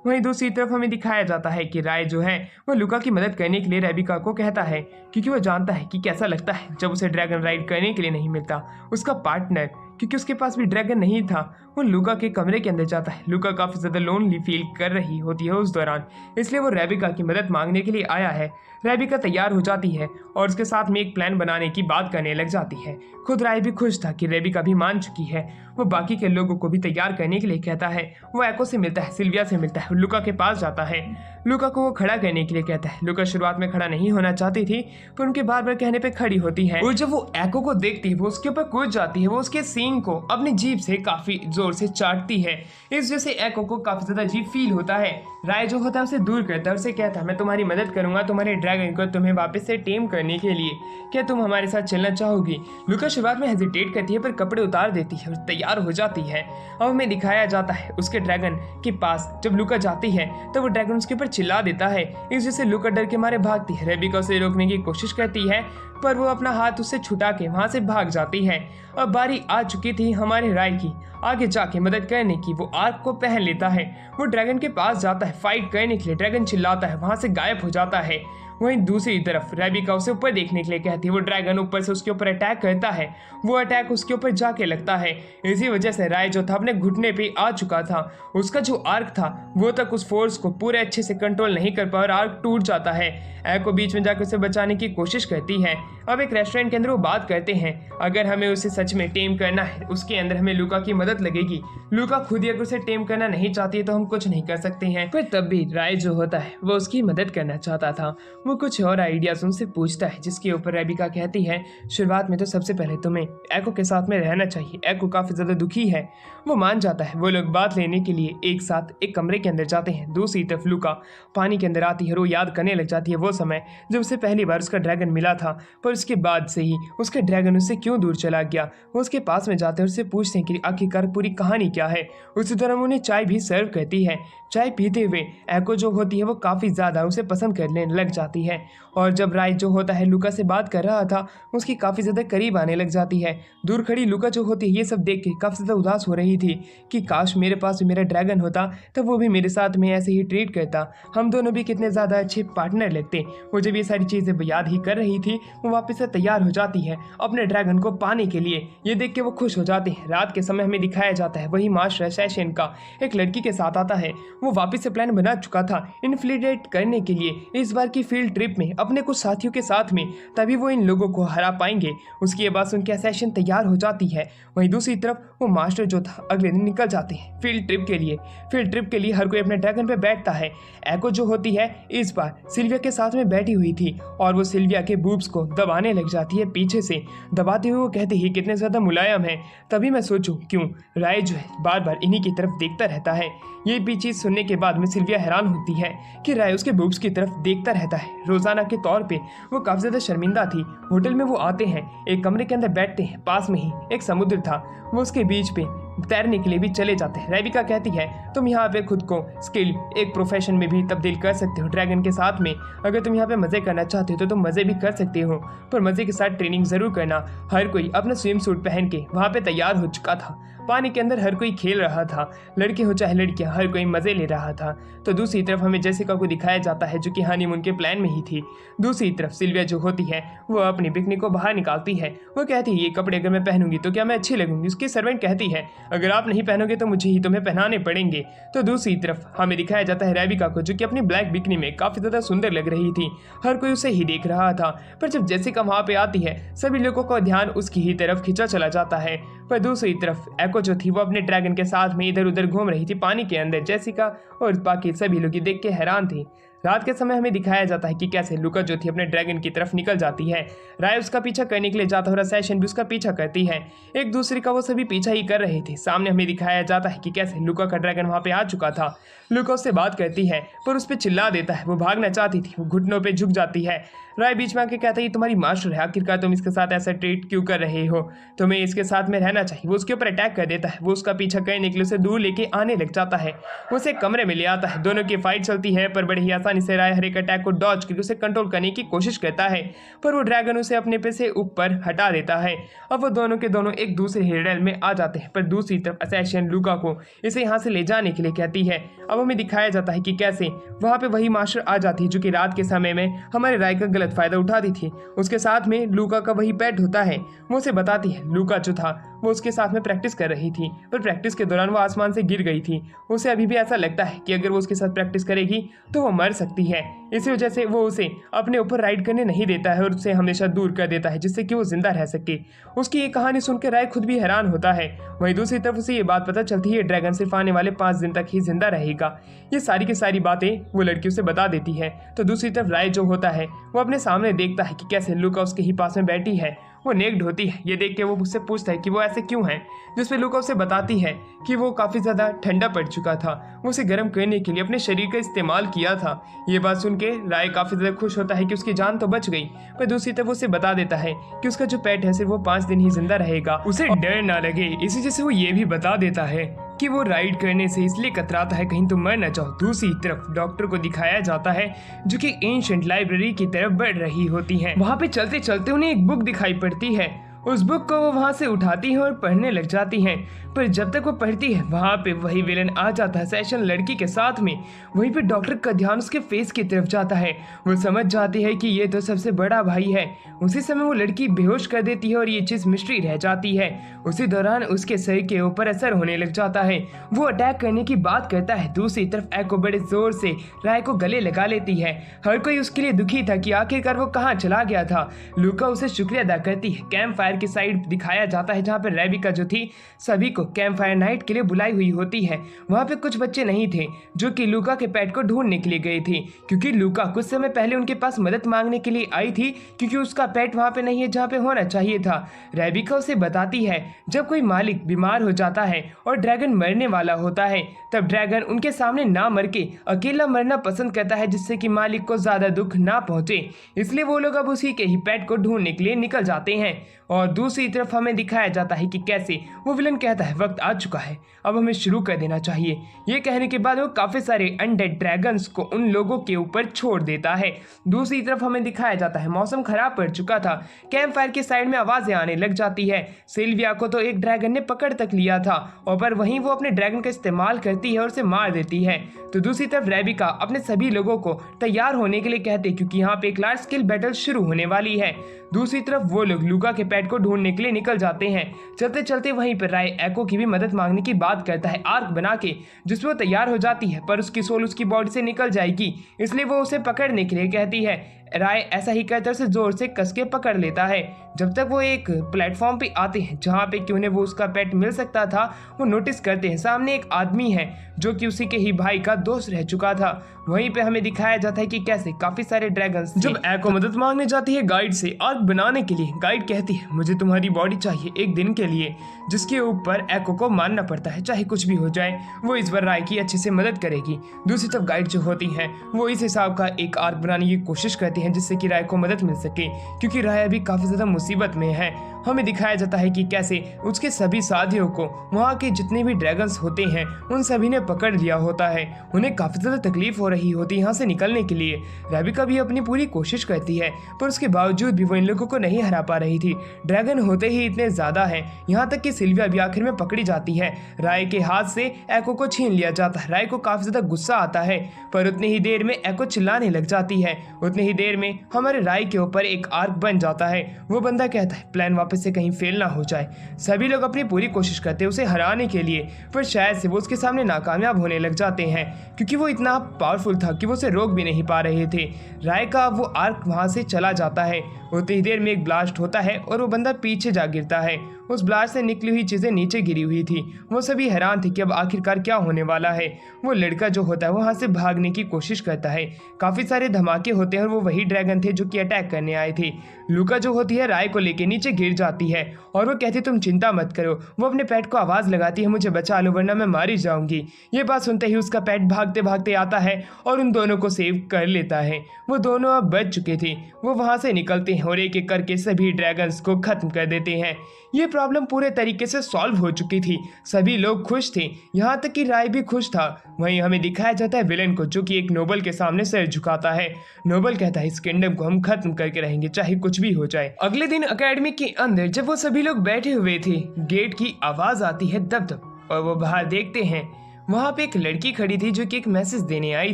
वहीं दूसरी तरफ हमें दिखाया जाता है कि राय जो है वो लुका की मदद करने के लिए रेबिका को कहता है क्योंकि वो जानता है कि कैसा लगता है जब उसे ड्रैगन राइड करने के लिए नहीं मिलता। उसका पार्टनर, क्योंकि उसके पास भी ड्रैगन नहीं था, वो लुका के कमरे के अंदर जाता है। लुका काफी ज्यादा लोनली फील कर रही होती है उस दौरान, इसलिए वो रेबिका की मदद मांगने के लिए आया है। रेबिका तैयार हो जाती है और उसके साथ में एक प्लान बनाने की बात करने लग जाती है। खुद राय भी खुश था कि रेबिका भी मान चुकी है। वो बाकी के लोगों को भी तैयार करने के लिए कहता है। वो एको से मिलता है, सिल्विया से मिलता है, लुका के पास जाता है। लुका को वो खड़ा करने के लिए कहता है। लुका शुरुआत में खड़ा नहीं होना चाहती थी पर उनके बार बार कहने पे खड़ी होती है और जब वो एको को देखती है वो उसके ऊपर कूद जाती है। वो उसके सींग को अपनी जीभ से काफी जोर से चाटती है। इस वजह से एको को काफी ज्यादा अजीब फील होता है। राय जो होता है उसे दूर करता है, उसे कहता है मैं तुम्हारी मदद करूंगा तुम्हारे ड्रैगन को तुम्हें वापस से टेम करने के लिए, क्या तुम हमारे साथ चलना चाहोगी। लुका शुरुआत में हेजिटेट करती है पर कपड़े उतार देती है और तैयार हो जाती है। अब हमें दिखाया जाता है उसके ड्रैगन के पास जब लुका जाती है तो वो ड्रैगन उसके ऊपर चिल्ला देता है। इस वजह से लुका डर के मारे भागती है। रेबिका उसे रोकने की कोशिश करती है पर वो अपना हाथ उससे छुटा के वहां से भाग जाती है। अब बारी आ चुकी थी हमारे राय की आगे जाके मदद करने की। वो आर्क को पहन लेता है। वो ड्रैगन के पास जाता है फाइट करने के लिए। ड्रैगन चिल्लाता है, वहां से गायब हो जाता है। वहीं दूसरी तरफ रेबिका उसे ऊपर देखने के लिए कहती है। वो ड्रैगन ऊपर से उसके ऊपर अटैक करता है। वो अटैक उसके ऊपर जाके लगता है। इसी वजह से राय जो था अपने घुटने पे आ चुका था। उसका जो आर्क था वो तक उस फोर्स को पूरे अच्छे से कंट्रोल नहीं कर पाया और आर्क टूट जाता है। एको बीच में जाकर उसे बचाने की कोशिश करती है। अब एक रेस्टोरेंट के अंदर वो बात करते हैं अगर हमें उसे सच में टेम करना है उसके अंदर हमें लुका की मदद लगेगी। लुका खुद ही अगर उसे टेम करना नहीं चाहती है तो हम कुछ नहीं कर सकते हैं। पर तब भी राय जो होता है वो उसकी मदद करना चाहता था। वो कुछ और आइडियाज उनसे पूछता है जिसके ऊपर रेबिका कहती है शुरुआत में तो सबसे पहले तुम्हें एको के साथ में रहना चाहिए। एको काफी ज्यादा दुखी है। वो मान जाता है। वो लोग बात लेने के लिए एक साथ एक कमरे के अंदर जाते हैं। दूसरी तरफ लुका पानी के अंदर आती है। वो याद करने लग जाती है वो समय जब उसे पहली बार उसका ड्रैगन मिला था पर उसके बाद से ही उसका ड्रैगन उससे क्यों दूर चला गया। वो उसके पास में जाते हैं, उससे पूछते हैं कि आखिरकार पूरी कहानी क्या है। उसी तरह उन्हें चाय भी सर्व करती है। चाय पीते हुए एको जो होती है वो काफ़ी ज़्यादा उसे पसंद करने लग जाती है और जब राय जो होता है लुका से बात कर रहा था उसकी काफ़ी ज़्यादा करीब आने लग जाती है। दूर खड़ी लुका जो होती है ये सब देख के काफ़ी ज़्यादा उदास हो रही थी कि काश मेरे पास मेरा ड्रैगन होता तब वो भी मेरे साथ में ऐसे ही ट्रीट करता, हम दोनों भी कितने ज़्यादा अच्छे पार्टनर लगते। वो जब ये सारी चीज़ें याद ही कर रही थी वो वापस से तैयार हो जाती है अपने ड्रैगन को पाने के लिए। ये देख के वो खुश हो जाते हैं। रात के समय हमें दिखाया जाता है वही मास्टर सेशन का एक लड़की के साथ आता है। वो वापस से प्लान बना चुका था इन्फ्लिडेट करने के लिए इस बार की फील्ड ट्रिप में अपने कुछ साथियों के साथ में, तभी वो इन लोगों को हरा पाएंगे। उसके बाद उनकी सेशन तैयार हो जाती है। वहीं दूसरी तरफ वो मास्टर जो था अगले दिन निकल जाते हैं फील्ड ट्रिप के लिए। फील्ड ट्रिप के लिए हर कोई अपने ड्रैगन पे बैठता है। एको जो होती है इस बार सिल्विया के साथ में बैठी हुई थी और वो सिल्विया के बूब्स को दबाने लग जाती है पीछे से। दबाते हुए वो कहती है कितने ज़्यादा मुलायम है। तभी मैं सोचूं क्यों राय जो है बार बार इन्हीं की तरफ देखता रहता है। ये भी चीज़ सुनने के बाद में सिल्विया हैरान होती है कि राय उसके बूब्स की तरफ देखता रहता है। रोजाना के तौर पे वो काफ़ी ज़्यादा शर्मिंदा थी। होटल में वो आते हैं, एक कमरे के अंदर बैठते हैं, पास में ही एक समुद्र था, वो उसके बीच पे तैरने के लिए भी चले जाते हैं। रेबिका कहती है तुम यहाँ पे खुद को स्किल एक प्रोफेशन में भी तब्दील कर सकते हो ड्रैगन के साथ में। अगर तुम यहाँ पे मज़े करना चाहते हो तो तुम मज़े भी कर सकते हो पर मज़े के साथ ट्रेनिंग ज़रूर करना। हर कोई अपना स्विम सूट पहन के वहाँ पे तैयार हो चुका था। पानी के अंदर हर कोई खेल रहा था, लड़के हो चाहे लड़कियां, हर कोई मज़े ले रहा था। तो दूसरी तरफ हमें जेसिका को दिखाया जाता है जो कि हनीमून के प्लान में ही थी। दूसरी तरफ सिल्विया जो होती है वो अपनी पिकनिक को बाहर निकालती है। वो कहती है ये कपड़े अगर मैं पहनूंगी तो क्या मैं अच्छी लगूंगी। उसकी सर्वेंट कहती है अगर आप नहीं पहनोगे तो मुझे ही तुम्हें पहनाने पड़ेंगे। तो दूसरी तरफ हमें दिखाया जाता है रेबिका को जो कि अपनी ब्लैक बिकनी में काफ़ी ज़्यादा सुंदर लग रही थी। हर कोई उसे ही देख रहा था पर जब जेसिका वहाँ पे आती है सभी लोगों का ध्यान उसकी ही तरफ खींचा चला जाता है। पर दूसरी तरफ एको जो थी वो अपने ड्रैगन के साथ में इधर उधर घूम रही थी पानी के अंदर। जेसिका और बाकी सभी लोग देख के हैरान थे। रात के समय हमें दिखाया जाता है कि कैसे लूका जो थी अपने ड्रैगन की तरफ निकल जाती है। राय उसका पीछा करने के लिए जाता है और असैसिन भी उसका पीछा करती है। एक दूसरे का वो सभी पीछा ही कर रहे थे। सामने हमें दिखाया जाता है कि कैसे लूका का ड्रैगन वहां पे आ चुका था। लूका उससे बात करती है पर उस पर चिल्ला देता है। वो भागना चाहती थी, वो घुटनों पे झुक जाती है। राय बीच में आके कहता है ये तुम्हारी मास्टर है, आखिरकार तुम इसके साथ ऐसा ट्रीट क्यों कर रहे हो, तुम्हें इसके साथ में रहना चाहिए। वो उसके ऊपर अटैक कर देता है। वो उसका पीछा करने के लिए उसे दूर लेके आने लग जाता है। वो उसे कमरे में ले आता है। दोनों की फाइट चलती है पर बड़ी ही आसानी से राय हर एक अटैक को डॉज करके उसे कंट्रोल करने की कोशिश करता है, पर वो ड्रैगन उसे अपने पे से ऊपर हटा देता है। अब वो दोनों के दोनों एक दूसरे हिरडल में आ जाते हैं, पर दूसरी तरफ असैसिन लूका को इसे यहाँ से ले जाने के लिए कहती है। अब हमें दिखाया जाता है कि कैसे वहाँ पे वही मास्टर आ जाती है जो कि रात के समय में हमारे राय का गलत फायदा उठाती थी। उसके साथ में लूका का वही पेट होता है। वो उसे बताती है लूका जो था वो उसके साथ में प्रैक्टिस कर रही थी, पर प्रैक्टिस के दौरान वो आसमान से गिर गई थी। उसे अभी भी ऐसा लगता है कि अगर वो उसके साथ प्रैक्टिस करेगी तो वो मर सकती है। इसी वजह से वो उसे अपने ऊपर राइड करने नहीं देता है और उसे हमेशा दूर कर देता है जिससे कि वो जिंदा रह सके। उसकी ये कहानी सुनकर राय खुद भी हैरान होता है। वहीं दूसरी तरफ उसे ये बात पता चलती है ड्रैगन सिर्फ आने वाले 5 दिन तक ही जिंदा रहेगा। ये सारी की सारी बातें वो लड़की उसे बता देती है। तो दूसरी तरफ राय जो होता है वो अपने सामने देखता है कि कैसे लूका उसके ही पास में बैठी है। वो नेक्ड होती है। ये देख के वो उससे पूछता है कि वो ऐसे क्यों है, जिसपे लूका उसे बताती है कि वो काफ़ी ज़्यादा ठंडा पड़ चुका था। वो उसे गर्म करने के लिए अपने शरीर का इस्तेमाल किया था। ये बात सुन के राय काफ़ी ज़्यादा खुश होता है कि उसकी जान तो बच गई, पर दूसरी तरफ उसे बता देता है कि उसका जो पेट है सिर्फ वो 5 दिन ही जिंदा रहेगा, उसे डर ना लगे। इसी वजह से वो ये भी बता देता है कि वो राइड करने से इसलिए कतराता है कहीं तो मर न जाओ। दूसरी तरफ डॉक्टर को दिखाया जाता है जो कि एंशिएंट लाइब्रेरी की तरफ बढ़ रही होती है। वहाँ पे चलते चलते उन्हें एक बुक दिखाई पड़ती है। उस बुक को वो वहाँ से उठाती है और पढ़ने लग जाती हैं, पर जब तक वो पढ़ती है वहाँ पे वही विलन आ जाता है सेशन लड़की के साथ में। वहीं पे डॉक्टर का ध्यान उसके फेस की तरफ जाता है। वो समझ जाती है कि ये तो सबसे बड़ा भाई है। उसी समय वो लड़की बेहोश कर देती है और ये चीज़ मिस्ट्री रह जाती है। उसी दौरान उसके सर के ऊपर असर होने लग जाता है। वो अटैक करने की बात करता है। दूसरी तरफ एको बड़े जोर से राय को गले लगा लेती है। हर कोई उसके लिए दुखी था कि आखिरकार वो कहाँ चला गया था। लूका उसे शुक्रिया अदा करती है। कैंप फायर की साइड दिखाया जाता है जहाँ पर रेबिका जो थी सभी को कैंप फायर नाइट के लिए बुलाई हुई होती है। वहाँ पे कुछ बच्चे नहीं थे जो कि लूका के पेट को ढूंढने के लिए गए थे, क्योंकि लूका कुछ समय पहले उनके पास मदद मांगने के लिए आई थी क्योंकि उसका पेट वहाँ पे नहीं है जहाँ पे होना चाहिए था। रेबिका उसे बताती है जब कोई मालिक बीमार हो जाता है और ड्रैगन मरने वाला होता है तब ड्रैगन उनके सामने ना मर के अकेला मरना पसंद करता है जिससे कि मालिक को ज्यादा दुख ना पहुंचे। इसलिए वो लोग अब उसी के ही पेट को ढूंढने के लिए निकल जाते हैं। और दूसरी तरफ हमें दिखाया जाता है कि कैसे वो विलन कहता है वक्त आ चुका है, अब हमें शुरू कर देना चाहिए। ये कहने के बाद वो काफी सारे अनडेड ड्रैगन्स को उन लोगों के ऊपर छोड़ देता है। दूसरी तरफ हमें दिखाया जाता है मौसम खराब पड़ चुका था। कैंप फायर के साइड में आवाजें आने लग जाती है। सिल्विया को तो एक ड्रैगन ने पकड़ तक लिया था और पर वहीं वो अपने ड्रैगन का इस्तेमाल करती है और उसे मार देती है। तो दूसरी तरफ रेबिका अपने सभी लोगों को तैयार होने के लिए कहते हैं क्योंकि यहाँ पे एक लार्ज स्केल बैटल शुरू होने वाली है। दूसरी तरफ वो लोग लूका के पेट को ढूंढने के लिए निकल जाते हैं। चलते चलते वहीं पर राय एको की भी मदद मांगने की बात करता है आर्क बना के, जिसमें वो तैयार हो जाती है पर उसकी सोल उसकी बॉडी से निकल जाएगी, इसलिए वो उसे पकड़ने के लिए कहती है। राय ऐसा ही कहकर उसे जोर से कस के पकड़ लेता है। जब तक वो एक प्लेटफॉर्म पे आते हैं जहाँ पे कि उन्हें वो उसका पेट मिल सकता था, वो नोटिस करते हैं सामने एक आदमी है जो कि उसी के ही भाई का दोस्त रह चुका था। वहीं पे हमें दिखाया जाता है कि कैसे काफी सारे ड्रैगन्स जब एको मदद मांगने जाती है गाइड से आर्क बनाने के लिए, गाइड कहती है मुझे तुम्हारी बॉडी चाहिए एक दिन के लिए, जिसके ऊपर एको को मानना पड़ता है चाहे कुछ भी हो जाए। वो इस बार राय की अच्छे से मदद करेगी। दूसरी तरफ गाइड जो होती है वो इस हिसाब का एक आर्क बनाने की कोशिश करती है जिससे कि राय को मदद मिल सके, क्योंकि राय अभी काफी ज्यादा मुसीबत में है। हमें दिखाया जाता है कि कैसे उसके सभी साथियों को वहाँ के जितने भी ड्रैगन्स होते हैं उन सभी ने पकड़ लिया होता है। उन्हें काफी ज्यादा तकलीफ हो रही होती है यहाँ से निकलने के लिए। रेबिका भी अपनी पूरी कोशिश करती है पर उसके बावजूद भी वो इन लोगों को नहीं हरा पा रही थी। ड्रैगन होते ही इतने ज्यादा हैं, यहाँ तक कि सिल्विया भी आखिर में पकड़ी जाती है। राय के हाथ से एको को छीन लिया जाता है। राय को काफी ज्यादा गुस्सा आता है पर उतनी ही देर में एको चिल्लाने लग जाती है। उतनी ही देर देर में हमारे राय के ऊपर एक आर्क बन जाता है। वो बंदा कहता है प्लान वापस से कहीं फेल ना हो जाए। सभी लोग अपनी पूरी कोशिश करते हैं उसे हराने के लिए, पर शायद से वो उसके सामने नाकामयाब होने लग जाते हैं क्योंकि वो इतना पावरफुल था कि वो उसे रोक भी नहीं पा रहे थे। राय का वो आर्क वहां से चला जाता है। उतनी देर में एक ब्लास्ट होता है और वो बंदा पीछे जा गिरता है। उस ब्लास्ट से निकली हुई चीजें नीचे गिरी हुई थी। वो सभी हैरान थे कि अब आखिरकार क्या होने वाला है। वो लड़का जो होता है वो वहां से भागने की कोशिश करता है। काफी सारे धमाके होते हैं और वो वही ड्रैगन थे जो कि अटैक करने आए थे। लूका जो होती है राय को लेके नीचे गिर जाती है और वो कहती तुम चिंता मत करो। वो अपने पेट को आवाज लगाती है मुझे बचा लो वरना मैं मारी जाऊंगी। ये बात सुनते ही उसका पेट भागते भागते आता है और उन दोनों को सेव कर लेता है। वो दोनों अब बच चुके थे। वो वहां से निकलते हैं और एक एक करके सभी ड्रैगन्स को खत्म कर देते हैं। ये प्रॉब्लम पूरे तरीके से सॉल्व हो चुकी थी। सभी लोग खुश थे, यहाँ तक कि राय भी खुश था। वहीं हमें दिखाया जाता है विलेन को जो कि एक नोबल के सामने सिर झुकाता है। नोबल कहता है इस किंगडम को हम खत्म करके रहेंगे चाहे कुछ भी हो जाए। अगले दिन एकेडमी के अंदर जब वो सभी लोग बैठे हुए थे, गेट की आवाज आती है दब दब और वो बाहर देखते हैं। वहां पे एक लड़की खड़ी थी जो कि एक मैसेज देने आई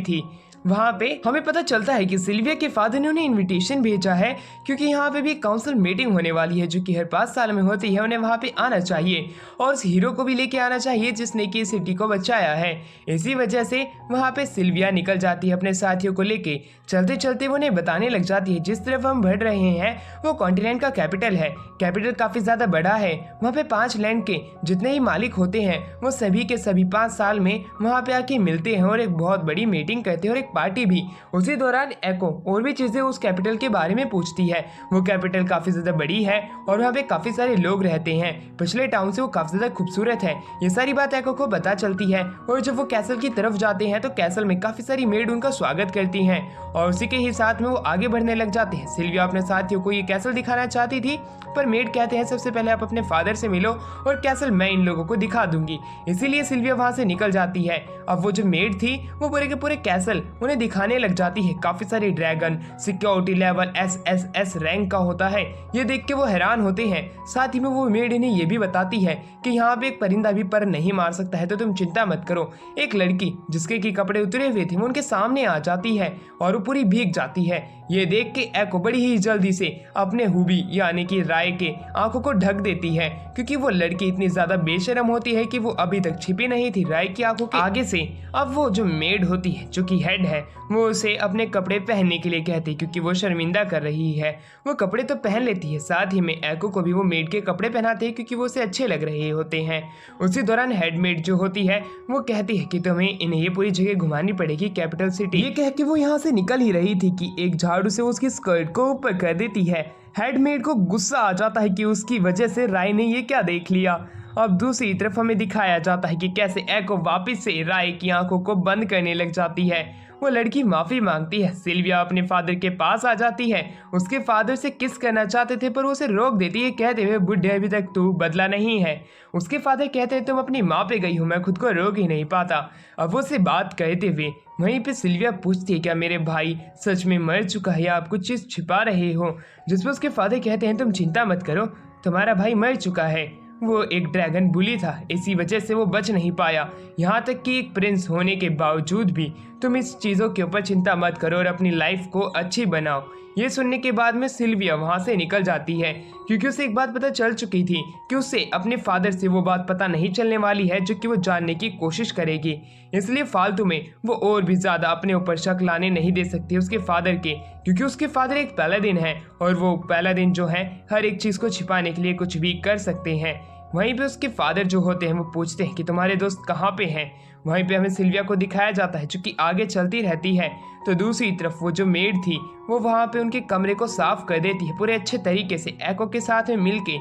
थी। वहाँ पे हमें पता चलता है कि सिल्विया के फादर ने उन्हें इनविटेशन भेजा है क्योंकि यहाँ पे भी काउंसिल मीटिंग होने वाली है जो कि हर 5 साल में होती है। उन्हें वहाँ पे आना चाहिए और उस हीरो को भी लेके आना चाहिए जिसने कि सिटी को बचाया है। इसी वजह से वहाँ पे सिल्विया निकल जाती है अपने साथियों को लेके। चलते चलते वो उन्हें बताने लग जाती है जिस तरफ हम बढ़ रहे हैं वो कॉन्टिनेंट का कैपिटल है। कैपिटल काफी ज्यादा बड़ा है। वहाँ पे 5 लैंड के जितने ही मालिक होते हैं वो सभी के सभी 5 साल में वहाँ पे आके मिलते हैं और एक बहुत बड़ी मीटिंग करते हैं और पार्टी भी। उसी दौरान एको और भी चीजें उस कैपिटल के बारे में पूछती है। वो कैपिटल काफी ज्यादा बड़ी है और वहाँ पे काफी सारे लोग रहते हैं। पिछले टाउन से वो काफी ज्यादा खूबसूरत है। ये सारी बात एको को पता चलती है और जब वो कैसल की तरफ जाते हैं तो कैसल में काफी सारी मेड उनका स्वागत करती हैं और उसी के ही साथ में वो आगे बढ़ने लग जाते हैं। सिल्विया अपने साथियों को ये कैसल दिखाना चाहती थी पर मेड कहते हैं सबसे पहले आप अपने फादर से मिलो और कैसल मैं इन लोगों को दिखा दूंगी। इसीलिए सिल्विया वहां से निकल जाती है। अब वो जो मेड थी वो पूरे के पूरे कैसल उन्हें दिखाने लग जाती है। काफी सारे dragon security level SSS rank का होता है। ये देख के वो हैरान होते हैं। साथ ही में वो मेड इन्हें ये भी बताती है कि यहाँ पे एक परिंदा भी पर नहीं मार सकता है तो तुम चिंता मत करो। एक लड़की जिसके की कपड़े उतरे हुए थे वो उनके सामने आ जाती है और वो पूरी भीग जाती है। ये देख के एको बड़ी ही जल्दी से अपने हुबी यानी कि राय के आंखों को ढक देती है क्योंकि वो लड़की इतनी ज्यादा बेशरम होती है कि वो अभी तक छिपी नहीं थी राय की आंखों के आगे से। अब वो जो मेड होती है जो कि हेड है वो उसे अपने कपड़े पहनने के लिए कहती है क्योंकि वो शर्मिंदा कर रही है। वो कपड़े तो पहन लेती है, साथ ही में एको को भी वो मेड के कपड़े पहनाते हैं क्योंकि वो उसे अच्छे लग रहे होते हैं। उसी दौरान हेडमेड जो होती है वो कहती है कि तुम्हें इन्हें ये पूरी जगह घुमानी पड़ेगी कैपिटल सिटी। ये कह के वो यहाँ से निकल ही रही थी कि एक झाड़ू से उसकी स्कर्ट को ऊपर कर देती है। हेडमेड को गुस्सा आ जाता है कि उसकी वजह से राय ने ये क्या देख लिया। अब दूसरी तरफ हमें दिखाया जाता है कि कैसे एको वापस से राय की आंखों को बंद करने लग जाती है। वो लड़की माफी मांगती है। सिल्विया अपने फादर के पास आ जाती है। उसके फादर से किस करना चाहते थे पर उसे रोक देती है कहते हुए बुढ़े अभी तक तू बदला नहीं है। उसके फादर कहते हैं तुम अपनी माँ पे गई हो, मैं खुद को रोक ही नहीं पाता। अब वो से बात कहते हुए वहीं पे सिल्विया पूछती है क्या मेरे भाई सच में मर चुका है या आप कुछ चीज छिपा रहे हो, जिस पर उसके फादर कहते हैं तुम चिंता मत करो तुम्हारा भाई मर चुका है। वो एक ड्रैगन बुली था, इसी वजह से वो बच नहीं पाया। यहाँ तक कि एक प्रिंस होने के बावजूद भी तुम इस चीज़ों के ऊपर चिंता मत करो और अपनी लाइफ को अच्छी बनाओ। ये सुनने के बाद में सिल्विया वहाँ से निकल जाती है क्योंकि उसे एक बात पता चल चुकी थी कि उसे अपने फादर से वो बात पता नहीं चलने वाली है जो कि वो जानने की कोशिश करेगी। इसलिए फालतू में वो और भी ज़्यादा अपने ऊपर शक लाने नहीं दे सकती उसके फादर के, क्योंकि उसके फादर एक पैलाडिन है और वो पैलाडिन जो है हर एक चीज़ को छिपाने के लिए कुछ भी कर सकते हैं। वहीं पे उसके फादर जो होते हैं वो पूछते हैं कि तुम्हारे दोस्त कहाँ पे हैं। वहीं पे हमें सिल्विया को दिखाया जाता है जो कि आगे चलती रहती है। तो दूसरी तरफ वो जो मेड थी वो वहाँ पे उनके कमरे को साफ कर देती है पूरे अच्छे तरीके से एको के साथ में मिलके।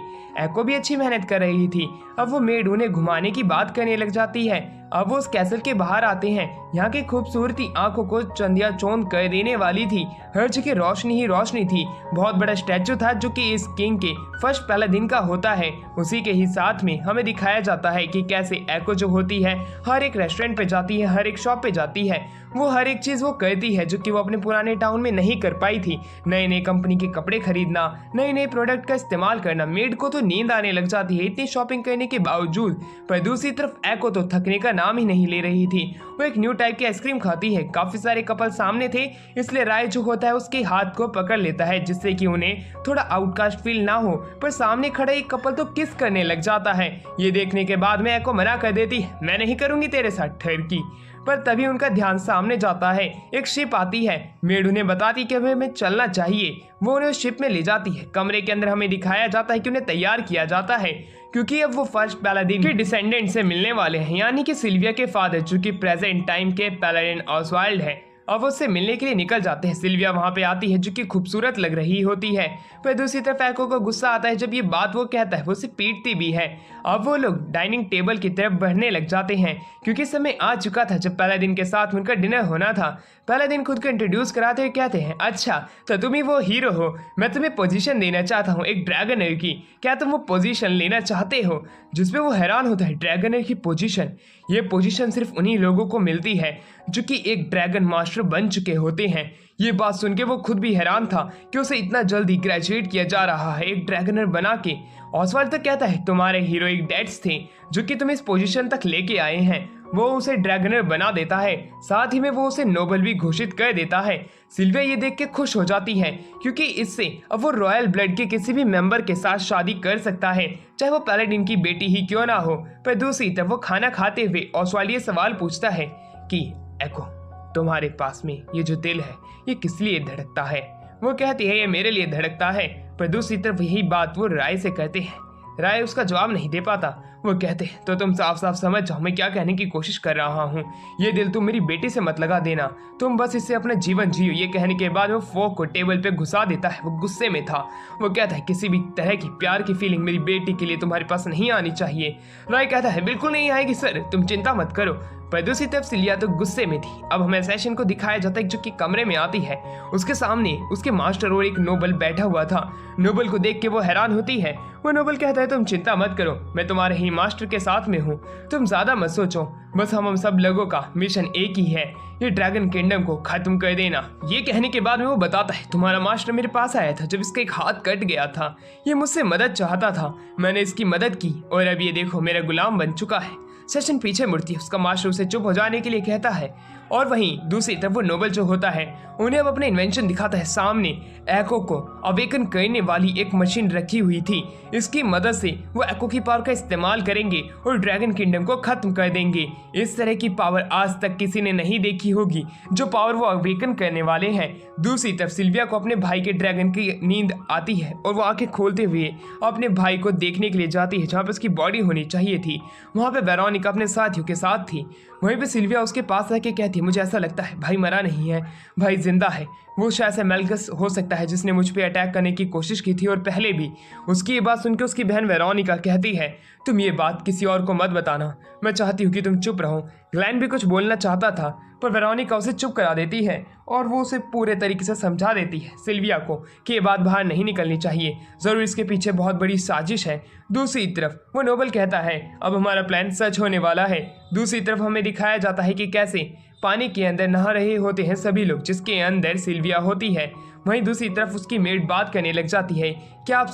एको भी अच्छी मेहनत कर रही थी। अब वो मेड उन्हें घुमाने की बात करने लग जाती है। अब वो उस कैसल के बाहर आते हैं। यहाँ की खूबसूरती आंखों को चंदिया चौंध कर देने वाली थी। हर जगह रोशनी ही रोशनी थी। बहुत बड़ा स्टैचू था जो कि इस किंग के फर्स्ट पहला दिन का होता है। उसी के ही साथ में हमें दिखाया जाता है कि कैसे एको जो होती है हर एक रेस्टोरेंट पे जाती है, हर एक शॉप पे जाती है। वो हर एक चीज वो करती है जो कि वो अपने पुराने टाउन में नहीं कर पाई थी। नए नए कंपनी के कपड़े खरीदना, नए नए प्रोडक्ट का इस्तेमाल करना। मेड को तो नींद आने लग जाती है इतनी शॉपिंग करने के बावजूद। पर दूसरी तरफ एको तो थकने का नाम ही नहीं ले रही थी। वो एक न्यू टाइप की आइसक्रीम खाती है। काफी सारे कपल सामने थे, इसलिए राय जो होता है उसके हाथ को पकड़ लेता है जिससे कि उन्हें थोड़ा आउटकास्ट फील ना हो। पर सामने खड़ा एक कपल तो किस करने लग जाता है। ये देखने के बाद में एको मना कर देती, मैं नहीं करूंगी तेरे साथ ठहरकी। पर तभी उनका ध्यान सामने जाता है। एक शिप आती है। मेड उन्हें बताती कि हमें चलना चाहिए। वो उन्हें उस शिप में ले जाती है। कमरे के अंदर हमें दिखाया जाता है कि उन्हें तैयार किया जाता है क्योंकि अब वो फर्स्ट पैलाडिन के डिसेंडेंट से मिलने वाले हैं, यानी कि सिल्विया के फादर जो कि प्रेजेंट टाइम के पैलाडिन ऑसवाल्ड है। अब उससे मिलने के लिए निकल जाते हैं। सिल्विया वहां पे आती है जो कि खूबसूरत लग रही होती है। पर दूसरी तरफ एको को गुस्सा आता है जब ये बात वो कहता है। वो उसे पीटती भी है। अब वो लोग डाइनिंग टेबल की तरफ बढ़ने लग जाते हैं क्योंकि समय आ चुका था जब पहला दिन के साथ उनका डिनर होना था। पहला दिन खुद को इंट्रोड्यूस कराते हुए कहते हैं, अच्छा तो तुम ही वो हीरो हो, मैं तुम्हें पोजीशन देना चाहता हूँ एक ड्रैगनर की, क्या तुम वो पोजीशन लेना चाहते हो? जिसपे वो हैरान होता है, ड्रैगनर की पोजीशन? ये पोजीशन सिर्फ उन्हीं लोगों को मिलती है जो कि एक ड्रैगन मास्टर बन चुके होते हैं। ये बात सुन के वो खुद भी हैरान था कि उसे इतना जल्दी ग्रेजुएट किया जा रहा है एक ड्रैगनर बना के। ऑसवाल्ड तो कहता है तुम्हारे हीरोइक डैड्स थे जो कि तुम इस पोजीशन तक लेके आए हैं। वो उसे ड्रैगनर बना देता है, साथ ही में वो उसे नोबल भी घोषित कर देता है। सिल्विया ये देख के खुश हो जाती है क्योंकि इससे अब वो रॉयल ब्लड के किसी भी मेंबर के साथ शादी कर सकता है, चाहे वो पैलाडिन की बेटी ही क्यों ना हो। पर दूसरी तरफ वो खाना खाते हुए ऑसवाल्ड ये सवाल पूछता है कि एको तुम्हारे पास में ये जो दिल है ये किस लिए धड़कता है? वो कहती है ये मेरे लिए धड़कता है। पर दूसरी तरफ यही बात वो राय से कहते हैं। राय उसका जवाब नहीं दे पाता। वो कहते हैं तो तुम साफ साफ समझ जाओ मैं क्या कहने की कोशिश कर रहा हूँ। ये दिल तुम मेरी बेटी से मत लगा देना, तुम बस इससे अपना जीवन जियो। ये कहने के बाद वो फोक को टेबल पे घुसा देता है। वो गुस्से में था। वो कहता है किसी भी तरह की प्यार की फीलिंग मेरी बेटी के लिए तुम्हारे पास नहीं आनी चाहिए। राय कहता है बिल्कुल नहीं आएगी सर, तुम चिंता मत करो। पर दूसरी तरफ सिल्विया तो गुस्से में थी। अब हमें सेशन को दिखाया जाता है जो कि कमरे में आती है। उसके सामने उसके मास्टर और एक नोबल बैठा हुआ था। नोबल को देख के वो हैरान होती है। वो नोबल कहता है तुम चिंता मत करो, मैं तुम्हारे ही मास्टर के साथ में हूँ, तुम ज्यादा मत सोचो, बस हम सब लोगों का मिशन एक ही है, ये ड्रैगन किंगडम को खत्म कर देना। ये कहने के बाद में वो बताता है तुम्हारा मास्टर मेरे पास आया था जब इसका एक हाथ कट गया था। ये मुझसे मदद चाहता था, मैंने इसकी मदद की और अब ये देखो मेरा गुलाम बन चुका है। सेशन पीछे मुड़ती है। उसका मास्टर उसे चुप हो जाने के लिए कहता है और वहीं दूसरी तरफ वो नोबल जो होता है उन्हें अब अपने इन्वेंशन दिखाता है। सामने एको को अवेकन करने वाली एक मशीन रखी हुई थी। इसकी मदद से वो एको की पावर का इस्तेमाल करेंगे और ड्रैगन किंगडम को खत्म कर देंगे। इस तरह की पावर आज तक किसी ने नहीं देखी होगी, जो पावर वो अवेकन करने वाले हैं। दूसरी तरफ सिल्विया को अपने भाई के ड्रैगन की नींद आती है और वो आंखें खोलते हुए अपने भाई को देखने के लिए जाती है जहाँ पे उसकी बॉडी होनी चाहिए थी। वहाँ पे वेरोनिका अपने साथियों के साथ थी। वहीं पे सिल्विया उसके पास आके कहती है मुझे ऐसा लगता है भाई मरा नहीं है, भाई जिंदा है। वो शायद से मेल्कस हो सकता है जिसने मुझ पे अटैक करने की कोशिश की थी और पहले भी। उसकी ये बात सुनकर उसकी बहन वेरोनिका कहती है तुम ये बात किसी और को मत बताना, मैं चाहती हूँ कि तुम चुप रहो। ग्लैन भी कुछ बोलना चाहता था पर वेरोनिका उसे चुप करा देती है और वो उसे पूरे तरीके से समझा देती है सिल्विया को कि ये बात बाहर नहीं निकलनी चाहिए, जरूर इसके पीछे बहुत बड़ी साजिश है। दूसरी तरफ वो नोबल कहता है अब हमारा प्लान सच होने वाला है। दूसरी तरफ हमें दिखाया जाता है कि कैसे पानी के अंदर नहा रहे होते हैं सभी लोग, जिसके अंदर सिल्विया होती है। वहीं दूसरी तरफ उसकी मेड बात करने लग जाती है क्या आप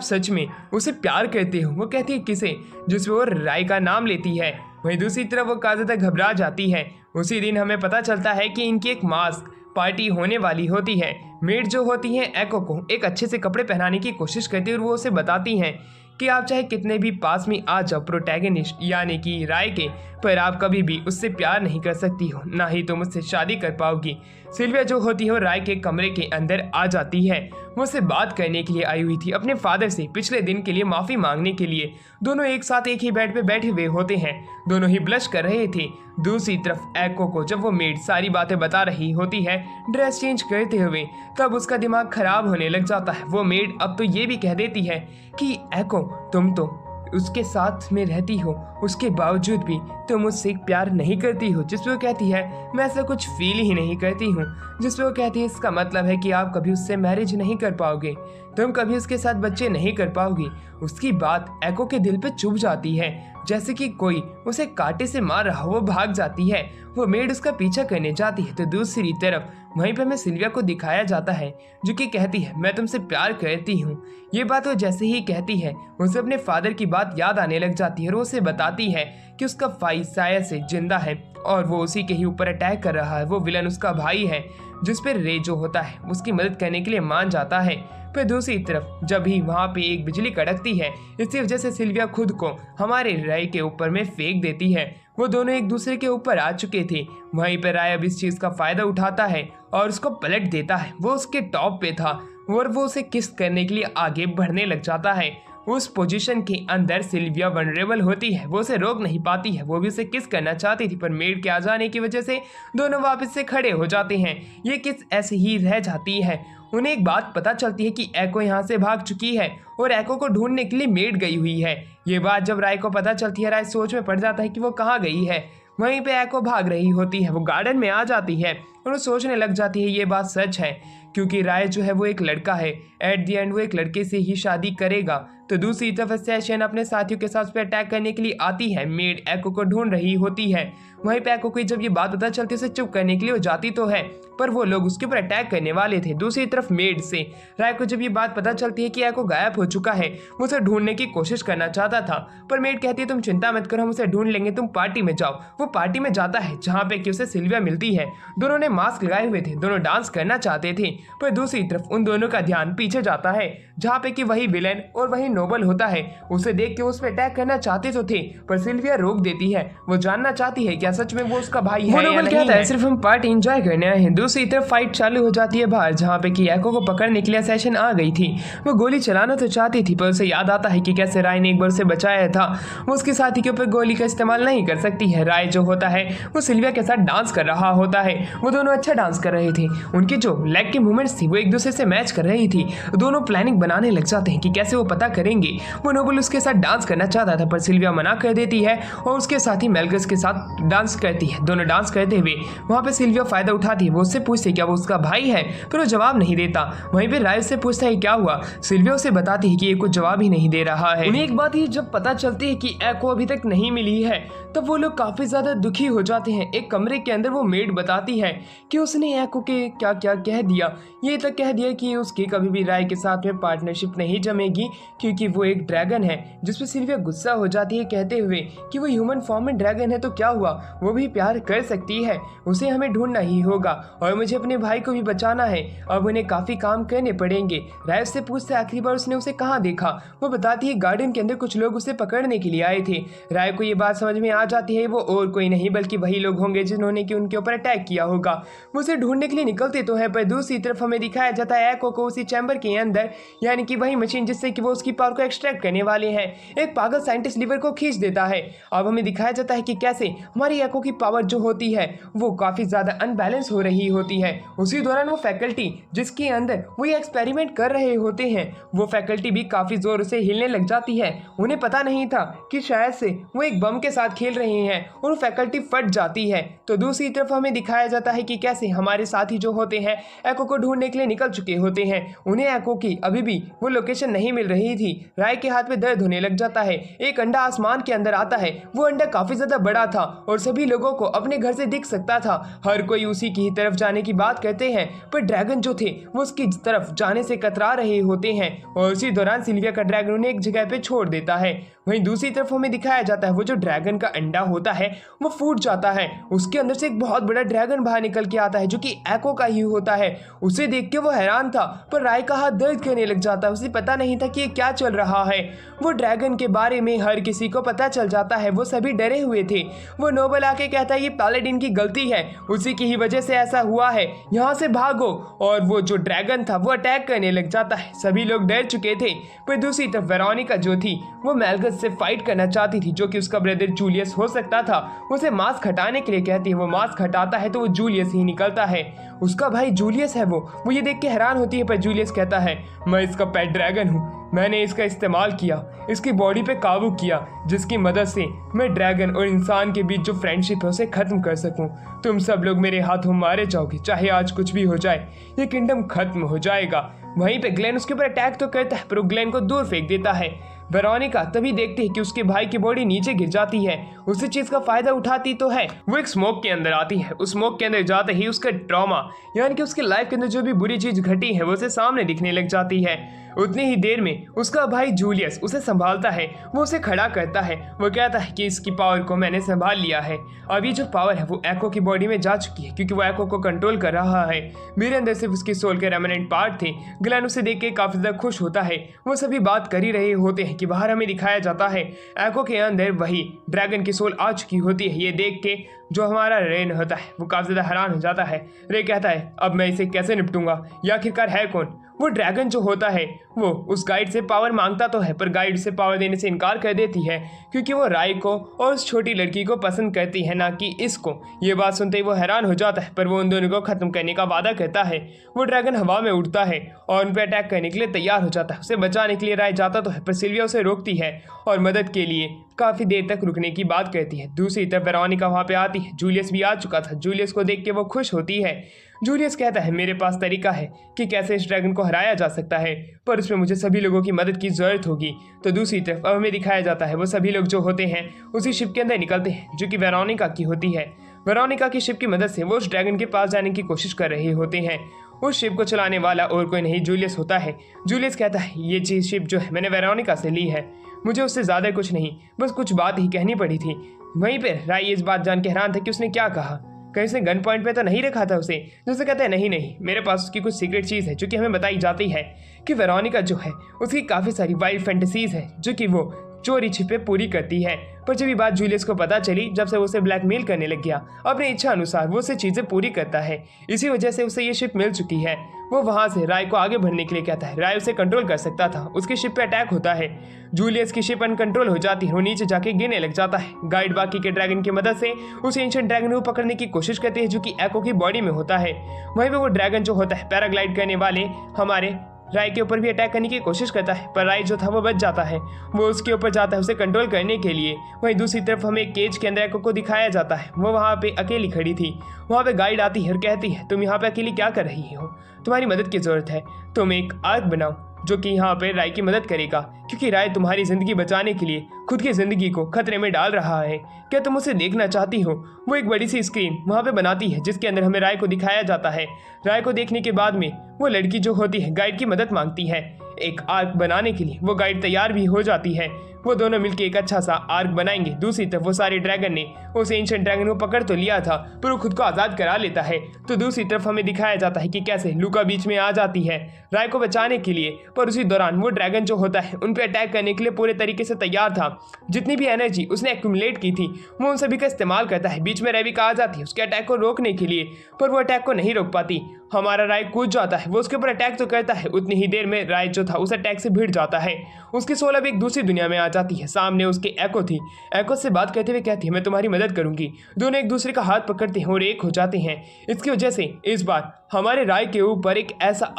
सच में उसे प्यार करते हो? वो कहती है किसे? जिसमें वो राय का नाम लेती है। वहीं दूसरी तरफ वो काफी ज्यादा घबरा जाती है। उसी दिन हमें पता चलता है कि इनकी एक मास्क पार्टी होने वाली होती है। मेड जो होती है एको को एक अच्छे से कपड़े पहनाने की कोशिश करती है और वो उसे बताती हैं कि आप चाहे कितने भी पास में आ जाओ प्रोटैगनिस्ट यानी कि राय के, पर आप कभी भी उससे प्यार नहीं कर सकती हो, ना ही तुम उससे शादी कर पाओगी। सिल्विया जो होती है वो राय के कमरे के अंदर आ जाती है। वो उससे बात करने के लिए आई हुई थी, अपने फादर से पिछले दिन के लिए माफ़ी मांगने के लिए। दोनों एक साथ एक ही बेड पे बैठे हुए होते हैं, दोनों ही ब्लश कर रहे थे। दूसरी तरफ एको को जब वो मेड सारी बातें बता रही होती है ड्रेस चेंज करते हुए, तब उसका दिमाग खराब होने लग जाता है। वो मेड अब तो ये भी कह देती है कि एको तुम तो उसके साथ में रहती हो, उसके बावजूद भी तुम मुझसे प्यार नहीं करती हो? जिस पे वो कहती है मैं ऐसा कुछ फील ही नहीं करती हूँ। जिस पे वो कहती है इसका मतलब है कि आप कभी उससे मैरिज नहीं कर पाओगे, तुम कभी उसके साथ बच्चे नहीं कर पाओगी। उसकी बात एको के दिल पे चुभ जाती है, जैसे कि कोई उसे कांटे से मार रहा हो। वो भाग जाती है, वो मेड उसका पीछा करने जाती है तो दूसरी तरफ वहीं पे हमें सिल्विया को दिखाया जाता है जो कि कहती है मैं तुमसे प्यार करती हूँ। ये बात वो जैसे ही कहती है उसे अपने फादर की बात याद आने लग जाती है और वो उसे बताती है कि उसका भाई शायद से जिंदा है और वो उसी के ही ऊपर अटैक कर रहा है। वो विलन उसका भाई है, जिस पर रे जो होता है उसकी मदद करने के लिए मान जाता है। फिर दूसरी तरफ जब भी वहाँ पे एक बिजली कड़कती है, इसी वजह से सिल्विया खुद को हमारे राय के ऊपर में फेंक देती है। वो दोनों एक दूसरे के ऊपर आ चुके थे। वहीं पर राय अब इस चीज़ का फायदा उठाता है और उसको पलट देता है। वो उसके टॉप पे था और वो उसे किस करने के लिए आगे बढ़ने लग जाता है। उस पोजीशन के अंदर सिल्विया वनरेबल होती है, वो उसे रोक नहीं पाती है। वो भी उसे किस करना चाहती थी पर मेड के आ जाने की वजह से दोनों वापस से खड़े हो जाते हैं। ये किस ऐसे ही रह जाती है। उन्हें एक बात पता चलती है कि एको यहाँ से भाग चुकी है और एको को ढूंढने के लिए मेड गई हुई है। ये बात जब राय को पता चलती है, राय सोच में पड़ जाता है कि वो कहाँ गई है। वहीं पे एको भाग रही होती है, वो गार्डन में आ जाती है और वो सोचने लग जाती है ये बात सच है, क्योंकि राय जो है वो एक लड़का है, एट द एंड वो एक लड़के से ही शादी करेगा। तो दूसरी तरफ असैसिन अपने साथियों के साथ उस पर अटैक करने के लिए आती है। मेड एको को ढूंढ रही होती है। वहीं पे एको को जब ये बात पता चलती है उसे चुप करने के लिए वो जाती तो है, पर वो लोग उसके ऊपर अटैक करने वाले थे। दूसरी तरफ मेड से राय को जब ये बात पता चलती है कि एको गायब हो चुका है, वो उसे ढूंढने की कोशिश करना चाहता था, पर मेड कहती है तुम चिंता मत करो, हम उसे ढूंढ लेंगे, तुम पार्टी में जाओ। वो पार्टी में जाता है जहाँ पे कि उसे सिल्विया मिलती है। दोनों ने मास्क लगाए हुए थे, दोनों डांस करना चाहते थे, पर दूसरी तरफ उन दोनों का ध्यान पीछे जाता है जहाँ पे कि वही विलेन और वही नोबल होता है। उसे देख के उस पर अटैक करना चाहते तो थे, पर सिल्विया रोक देती है। वो जानना चाहती है क्या सच में वो उसका भाई है या नहीं है। सिर्फ हम पार्टी एंजॉय करने आए हैं। दूसरी तरफ फाइट चालू हो जाती है बाहर, जहाँ पे कि एको को पकड़ने के लिए असैसिन आ गई थी। वो गोली चलाना तो चाहती थी, पर उसे याद आता है कि कैसे राय ने एक बार उसे बचाया था। वो उसके साथी के ऊपर गोली का इस्तेमाल नहीं कर सकती है। राय जो होता है वो सिल्विया के साथ डांस कर रहा होता है। वो दोनों अच्छा डांस कर रहे थे, उनकी जो लेग की मूवमेंट्स थी वो एक दूसरे से मैच कर रही थी। दोनों प्लानिंग बनाने लग जाते हैं कि कैसे वो पता करेंगे। वो नोबल उसके साथ डांस करना चाहता था, पर सिल्विया मना कर देती है और उसके साथी मेलगस के साथ डांस करती है। दोनों डांस करते हुए वहाँ पे सिल्विया फायदा उठाती है। वो उससे पूछती है क्या वो उसका भाई है, पर वो जवाब नहीं देता। वहीं पे राय से पूछता है क्या हुआ, सिल्विया उसे बताती है कि ये कुछ जवाब ही नहीं दे रहा है। उन्हें एक बात ही जब पता चलती है कि एको अभी तक नहीं मिली है, तब वो लोग काफी ज्यादा दुखी हो जाते हैं। एक कमरे के अंदर वो मेड बताती है कि उसने एको के क्या क्या कह दिया। ये तक कह दिया कि उसकी कभी भी राय के साथ में पार्टनरशिप नहीं जमेगी, क्योंकि वो एक ड्रैगन है। जिसपे सिल्विया गुस्सा हो जाती है कहते हुए कि वो ह्यूमन फॉर्म में ड्रैगन है तो क्या हुआ, वो भी प्यार कर सकती है, उसे हमें ढूंढना ही होगा और मुझे अपने भाई को भी बचाना है। अब उन्हें काफी काम करने पड़ेंगे। राय उससे पूछते आखिरी बार उसने उसे कहाँ देखा। वो बताती है गार्डन के अंदर कुछ लोग उसे पकड़ने के लिए आए थे। राय को ये बात समझ में आ जाती है वो और कोई नहीं बल्कि वही लोग होंगे जिन्होंने कि उनके ऊपर अटैक किया होगा। वो उसे ढूंढने के लिए निकलते तो है, पर दूसरी तरफ हमें दिखाया जाता है एको को उसी चैम्बर के अंदर, यानी कि वही मशीन जिससे कि वो उसकी पावर को एक्सट्रैक्ट करने वाले हैं। एक पागल साइंटिस्ट लीवर को खींच देता है। अब हमें दिखाया जाता है कि कैसे हमारी एको की पावर जो होती है वो काफी ज्यादा अनबैलेंस हो रही होती है। उसी दौरान वो फैकल्टी जिसके अंदर वो ये एक्सपेरिमेंट कर रहे होते हैं, वो फैकल्टी भी काफी जोर से हिलने लग जाती है। उन्हें पता नहीं था कि शायद से वो एक बम के साथ खेल रहे हैं और फैकल्टी फट जाती है। तो दूसरी तरफ हमें दिखाया जाता है कि कैसे हमारे साथी जो होते हैं एको को ढूंढने के लिए निकल चुके होते हैं। उन्हें एको की अभी भी वो लोकेशन नहीं मिल रही थी। राय के हाथ में दर्द होने लग जाता है। एक अंडा आसमान के अंदर आता है। वो अंडा काफी ज्यादा बड़ा था और सभी लोगों को अपने घर से दिख सकता था। हर कोई उसी की तरफ जाने की बात करते हैं, पर ड्रैगन जो थे वो उसकी तरफ जाने से कतरा रहे होते हैं और उसी दौरान सिल्विया का ड्रैगन उन्हें एक जगह पे छोड़ देता है। वहीं दूसरी तरफ हमें दिखाया जाता है वो जो ड्रैगन का अंडा होता है वो फूट जाता है। उसके अंदर से एक बहुत बड़ा ड्रैगन बाहर निकल के आता है जो कि एको का ही होता है। उसे देख के वो हैरान था, पर राय का हाथ दर्द करने लग जाता है। उसे पता नहीं था कि ये क्या चल रहा है। वो ड्रैगन के बारे में हर किसी को पता चल जाता है। वो सभी डरे हुए थे। वो नोबल आके कहता है ये पैलेडिन की गलती है, उसी की ही वजह से ऐसा हुआ है, यहाँ से भागो। और वो जो ड्रैगन था वो अटैक करने लग जाता है। सभी लोग डर चुके थे, पर दूसरी तरफ वेरोनिका जो थी वो मेलगस से फाइट करना चाहती थी, जो कि उसका ब्रदर जूलियस हो सकता था। उसे मास्क हटाने के लिए कहती है। वो मास्क हटाता है तो वो जूलियस ही निकलता है। उसका भाई जूलियस है। वो ये देख के हैरान होती है, पर जूलियस कहता है मैं इसका पेट ड्रैगन हूँ, मैंने इसका इस्तेमाल किया, इसकी बॉडी पे काबू किया, जिसकी मदद से मैं ड्रैगन और इंसान के बीच जो फ्रेंडशिप है उसे खत्म कर सकूं। तुम सब लोग मेरे हाथों मारे जाओगे, चाहे आज कुछ भी हो जाए, ये किंगडम खत्म हो जाएगा। वहीं पे ग्लेन उसके ऊपर अटैक तो करता है पर वो ग्लेन को दूर फेंक देता है। वेरोनिका तभी देखती है कि उसके भाई की बॉडी नीचे गिर जाती है। उसी चीज का फायदा उठाती तो है। वो एक स्मोक के अंदर आती है। उस स्मोक के अंदर जाते ही उसका ट्रॉमा यानी कि उसके लाइफ के अंदर जो भी बुरी चीज घटी है वो उसे सामने दिखने लग जाती है। उतनी ही देर में उसका भाई जूलियस उसे संभालता है। वो उसे खड़ा करता है। वो कहता है कि इसकी पावर को मैंने संभाल लिया है। अब ये जो पावर है वो एको की बॉडी में जा चुकी है क्योंकि वो एको को कंट्रोल कर रहा है। मेरे अंदर सिर्फ उसकी सोल के रेमिनेंट पार्ट थे। ग्लेन उसे देख के काफी ज्यादा खुश होता है। वो सभी बात कर ही रहे होते हैं कि बाहर हमें दिखाया जाता है एको के अंदर वही ड्रैगन की सोल आ चुकी होती है। ये देख के जो हमारा रेन होता है वो काफी ज्यादा हैरान हो जाता है। रे कहता है अब मैं इसे कैसे निपटूंगा, ये आखिरकार है कौन। वो ड्रैगन जो होता है वो उस गाइड से पावर मांगता तो है पर गाइड से पावर देने से इनकार कर देती है क्योंकि वो राय को और उस छोटी लड़की को पसंद करती है, ना कि इसको। ये बात सुनते ही वो हैरान हो जाता है पर वो उन दोनों को खत्म करने का वादा करता है। वो ड्रैगन हवा में उड़ता है और उन पर अटैक करने के लिए तैयार हो जाता है। उसे बचाने के लिए राय जाता तो है पर सिल्विया उसे रोकती है और मदद के लिए काफी देर तक रुकने की बात कहती है। दूसरी तरफ वेरोनिका वहां पे आती है। जूलियस भी आ चुका था। जूलियस को देख के वो खुश होती है। जूलियस कहता है मेरे पास तरीका है कि कैसे इस ड्रैगन को हराया जा सकता है पर उसमें मुझे सभी लोगों की मदद की जरूरत होगी। तो दूसरी तरफ अब हमें दिखाया जाता है वो सभी लोग जो होते हैं उसी शिप के अंदर निकलते हैं जो कि वेरोनिका की होती है। वेरोनिका की शिप की मदद से वो उस ड्रैगन के पास जाने की कोशिश कर रहे होते हैं। उस शिप को चलाने वाला और कोई नहीं जूलियस होता है। जूलियस कहता है ये चीज शिप जो है मैंने वेरोनिका से ली है, मुझे उससे ज्यादा कुछ नहीं, बस कुछ बात ही कहनी पड़ी थी। वहीं पर राय इस बात जान के हैरान था कि उसने क्या कहा, कहीं उसने गन पॉइंट पे तो नहीं रखा था उसे। जैसे कहता है नहीं, मेरे पास उसकी कुछ सीक्रेट चीज़ है जो कि हमें बताई जाती है कि वेरोनिका जो है उसकी काफ़ी सारी वाइल्ड फैंटेसीज है जो कि वो चोरी छिपे पूरी करती है। पर जब ये बात जूलियस को पता चली, जब से उसे ब्लैकमेल करने लग गया, अपनी इच्छा अनुसार वो उसे चीज़ें पूरी करता है। इसी वजह से उसे ये शिप मिल चुकी है। वो वहाँ से राय को आगे बढ़ने के लिए कहता है। राय उसे कंट्रोल कर सकता था। उसकी शिप पे अटैक होता है। जूलियस की शिप अनकंट्रोल हो जाती है। वो नीचे जाके गिरने लग जाता है। गाइड बाकी के ड्रैगन की मदद से उस एंशिएंट ड्रैगन को पकड़ने की कोशिश करते हैं जो कि एको की बॉडी में होता है। वहीं पे वो ड्रैगन जो होता है पैराग्लाइड करने वाले हमारे राय के ऊपर भी अटैक करने की कोशिश करता है पर राय जो था वो बच जाता है। वो उसके ऊपर जाता है उसे कंट्रोल करने के लिए। वहीं दूसरी तरफ हमें केज के अंदर एको को दिखाया जाता है। वो वहाँ पे अकेली खड़ी थी। वहाँ पे गाइड आती है और कहती है तुम यहाँ पे अकेली क्या कर रही हो, तुम्हारी मदद की जरूरत है, तुम एक आर्क बनाओ जो कि यहाँ पे राय की मदद करेगा क्योंकि राय तुम्हारी जिंदगी बचाने के लिए खुद की जिंदगी को खतरे में डाल रहा है। क्या तुम उसे देखना चाहती हो। वो एक बड़ी सी स्क्रीन वहाँ पे बनाती है जिसके अंदर हमें राय को दिखाया जाता है। राय को देखने के बाद में वो लड़की जो होती है गाइड की मदद मांगती है एक आर्क बनाने के लिए। वो गाइड तैयार भी हो जाती है। वो दोनों मिलकर एक अच्छा सा आर्क बनाएंगे। दूसरी तरफ वो सारे ड्रैगन ने उस एंशिएंट ड्रैगन को पकड़ तो लिया था पर वो खुद को आज़ाद करा लेता है। तो दूसरी तरफ हमें दिखाया जाता है कि कैसे लूका बीच में आ जाती है राय को बचाने के लिए। पर उसी दौरान वो ड्रैगन जो होता है उन पर अटैक करने के लिए पूरे तरीके से तैयार था। जितनी भी एनर्जी उसने एक्यूमुलेट की थी वो उन सभी का इस्तेमाल करता है। बीच में रेविका आ जाती है उसके अटैक को रोकने के लिए पर वो अटैक को नहीं रोक पाती। हमारा राय कूद जाता है। वो उसके ऊपर अटैक तो करता है। उतनी ही देर में राय जो था उस अटैक से भिड़ जाता है। उसकी सोल अब एक दूसरी दुनिया में आ जाती है। सामने उसके एको थी। एको से बात करते हुए कहती है मैं तुम्हारी मदद करूंगी। दोनों एक दूसरे का हाथ पकड़ते हैं और एक हो जाते हैं। इसकी वजह से इस बार हमारे राय के ऊपर एक ऐसा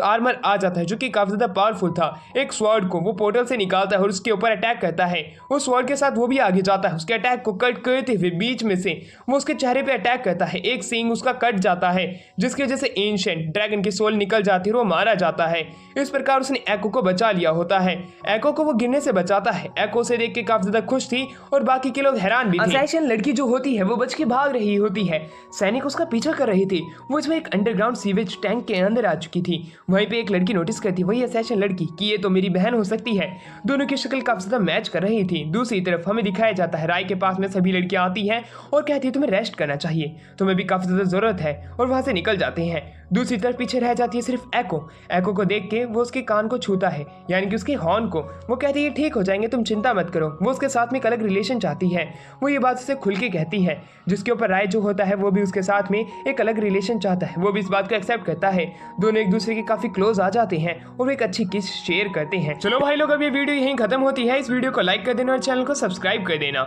आर्मर आ जाता है जो कि काफी ज्यादा पावरफुल था। एक स्वॉर्ड को वो पोर्टल से निकालता है और उसके ऊपर अटैक करता है। उस स्वॉर्ड के साथ वो भी आगे जाता है। उसके अटैक को कट करते हुए बीच में से वो उसके चेहरे पे अटैक करता है। एक सींग उसका कट जाता है जिसकी वजह से एंशिएंट ड्रैगन की सोल निकल जाती है और वो मारा जाता है। इस प्रकार उसने एको को बचा लिया होता है। एको को वो गिरने से बचाता है। एको से देख के काफी ज्यादा खुश थी और बाकी के लोग हैरान भी थे। असैसिन लड़की जो होती है वो बच के भाग रही होती है। सैनिक उसका पीछा कर रही थी। वो इसमें एक अंडरग्राउंड सीवेज टैंक के अंदर आ चुकी थी। वहीं पे एक लड़की नोटिस करती वही असैसिन लड़की कि ये तो मेरी बहन हो सकती है। दोनों की शक्ल काफी ज्यादा मैच कर रही थी। दूसरी तरफ हमें दिखाया जाता है राय के पास में सभी लड़कियां आती हैं और कहती है तुम्हें रेस्ट करना चाहिए, तुम्हें भी काफी ज्यादा जरूरत है, और वहां से निकल जाते हैं। दूसरी तरफ पीछे रह जाती है सिर्फ एको। एको को देख के वो उसके कान को छूता है यानी कि उसके हॉर्न को। वो कहती है ठीक हो जाएंगे, तुम चिंता मत करो। वो उसके साथ में एक अलग रिलेशन चाहती है। वो ये बात उसे खुल के कहती है जिसके ऊपर राय जो होता है वो भी उसके साथ में एक अलग रिलेशन चाहता है। वो भी इस बात को एक्सेप्ट करता है। दोनों एक दूसरे के काफी क्लोज आ जाते हैं और वो एक अच्छी किस शेयर करते हैं। चलो भाई लोग अब ये वीडियो यहीं खत्म होती है। इस वीडियो को लाइक कर देना और चैनल को सब्सक्राइब कर देना।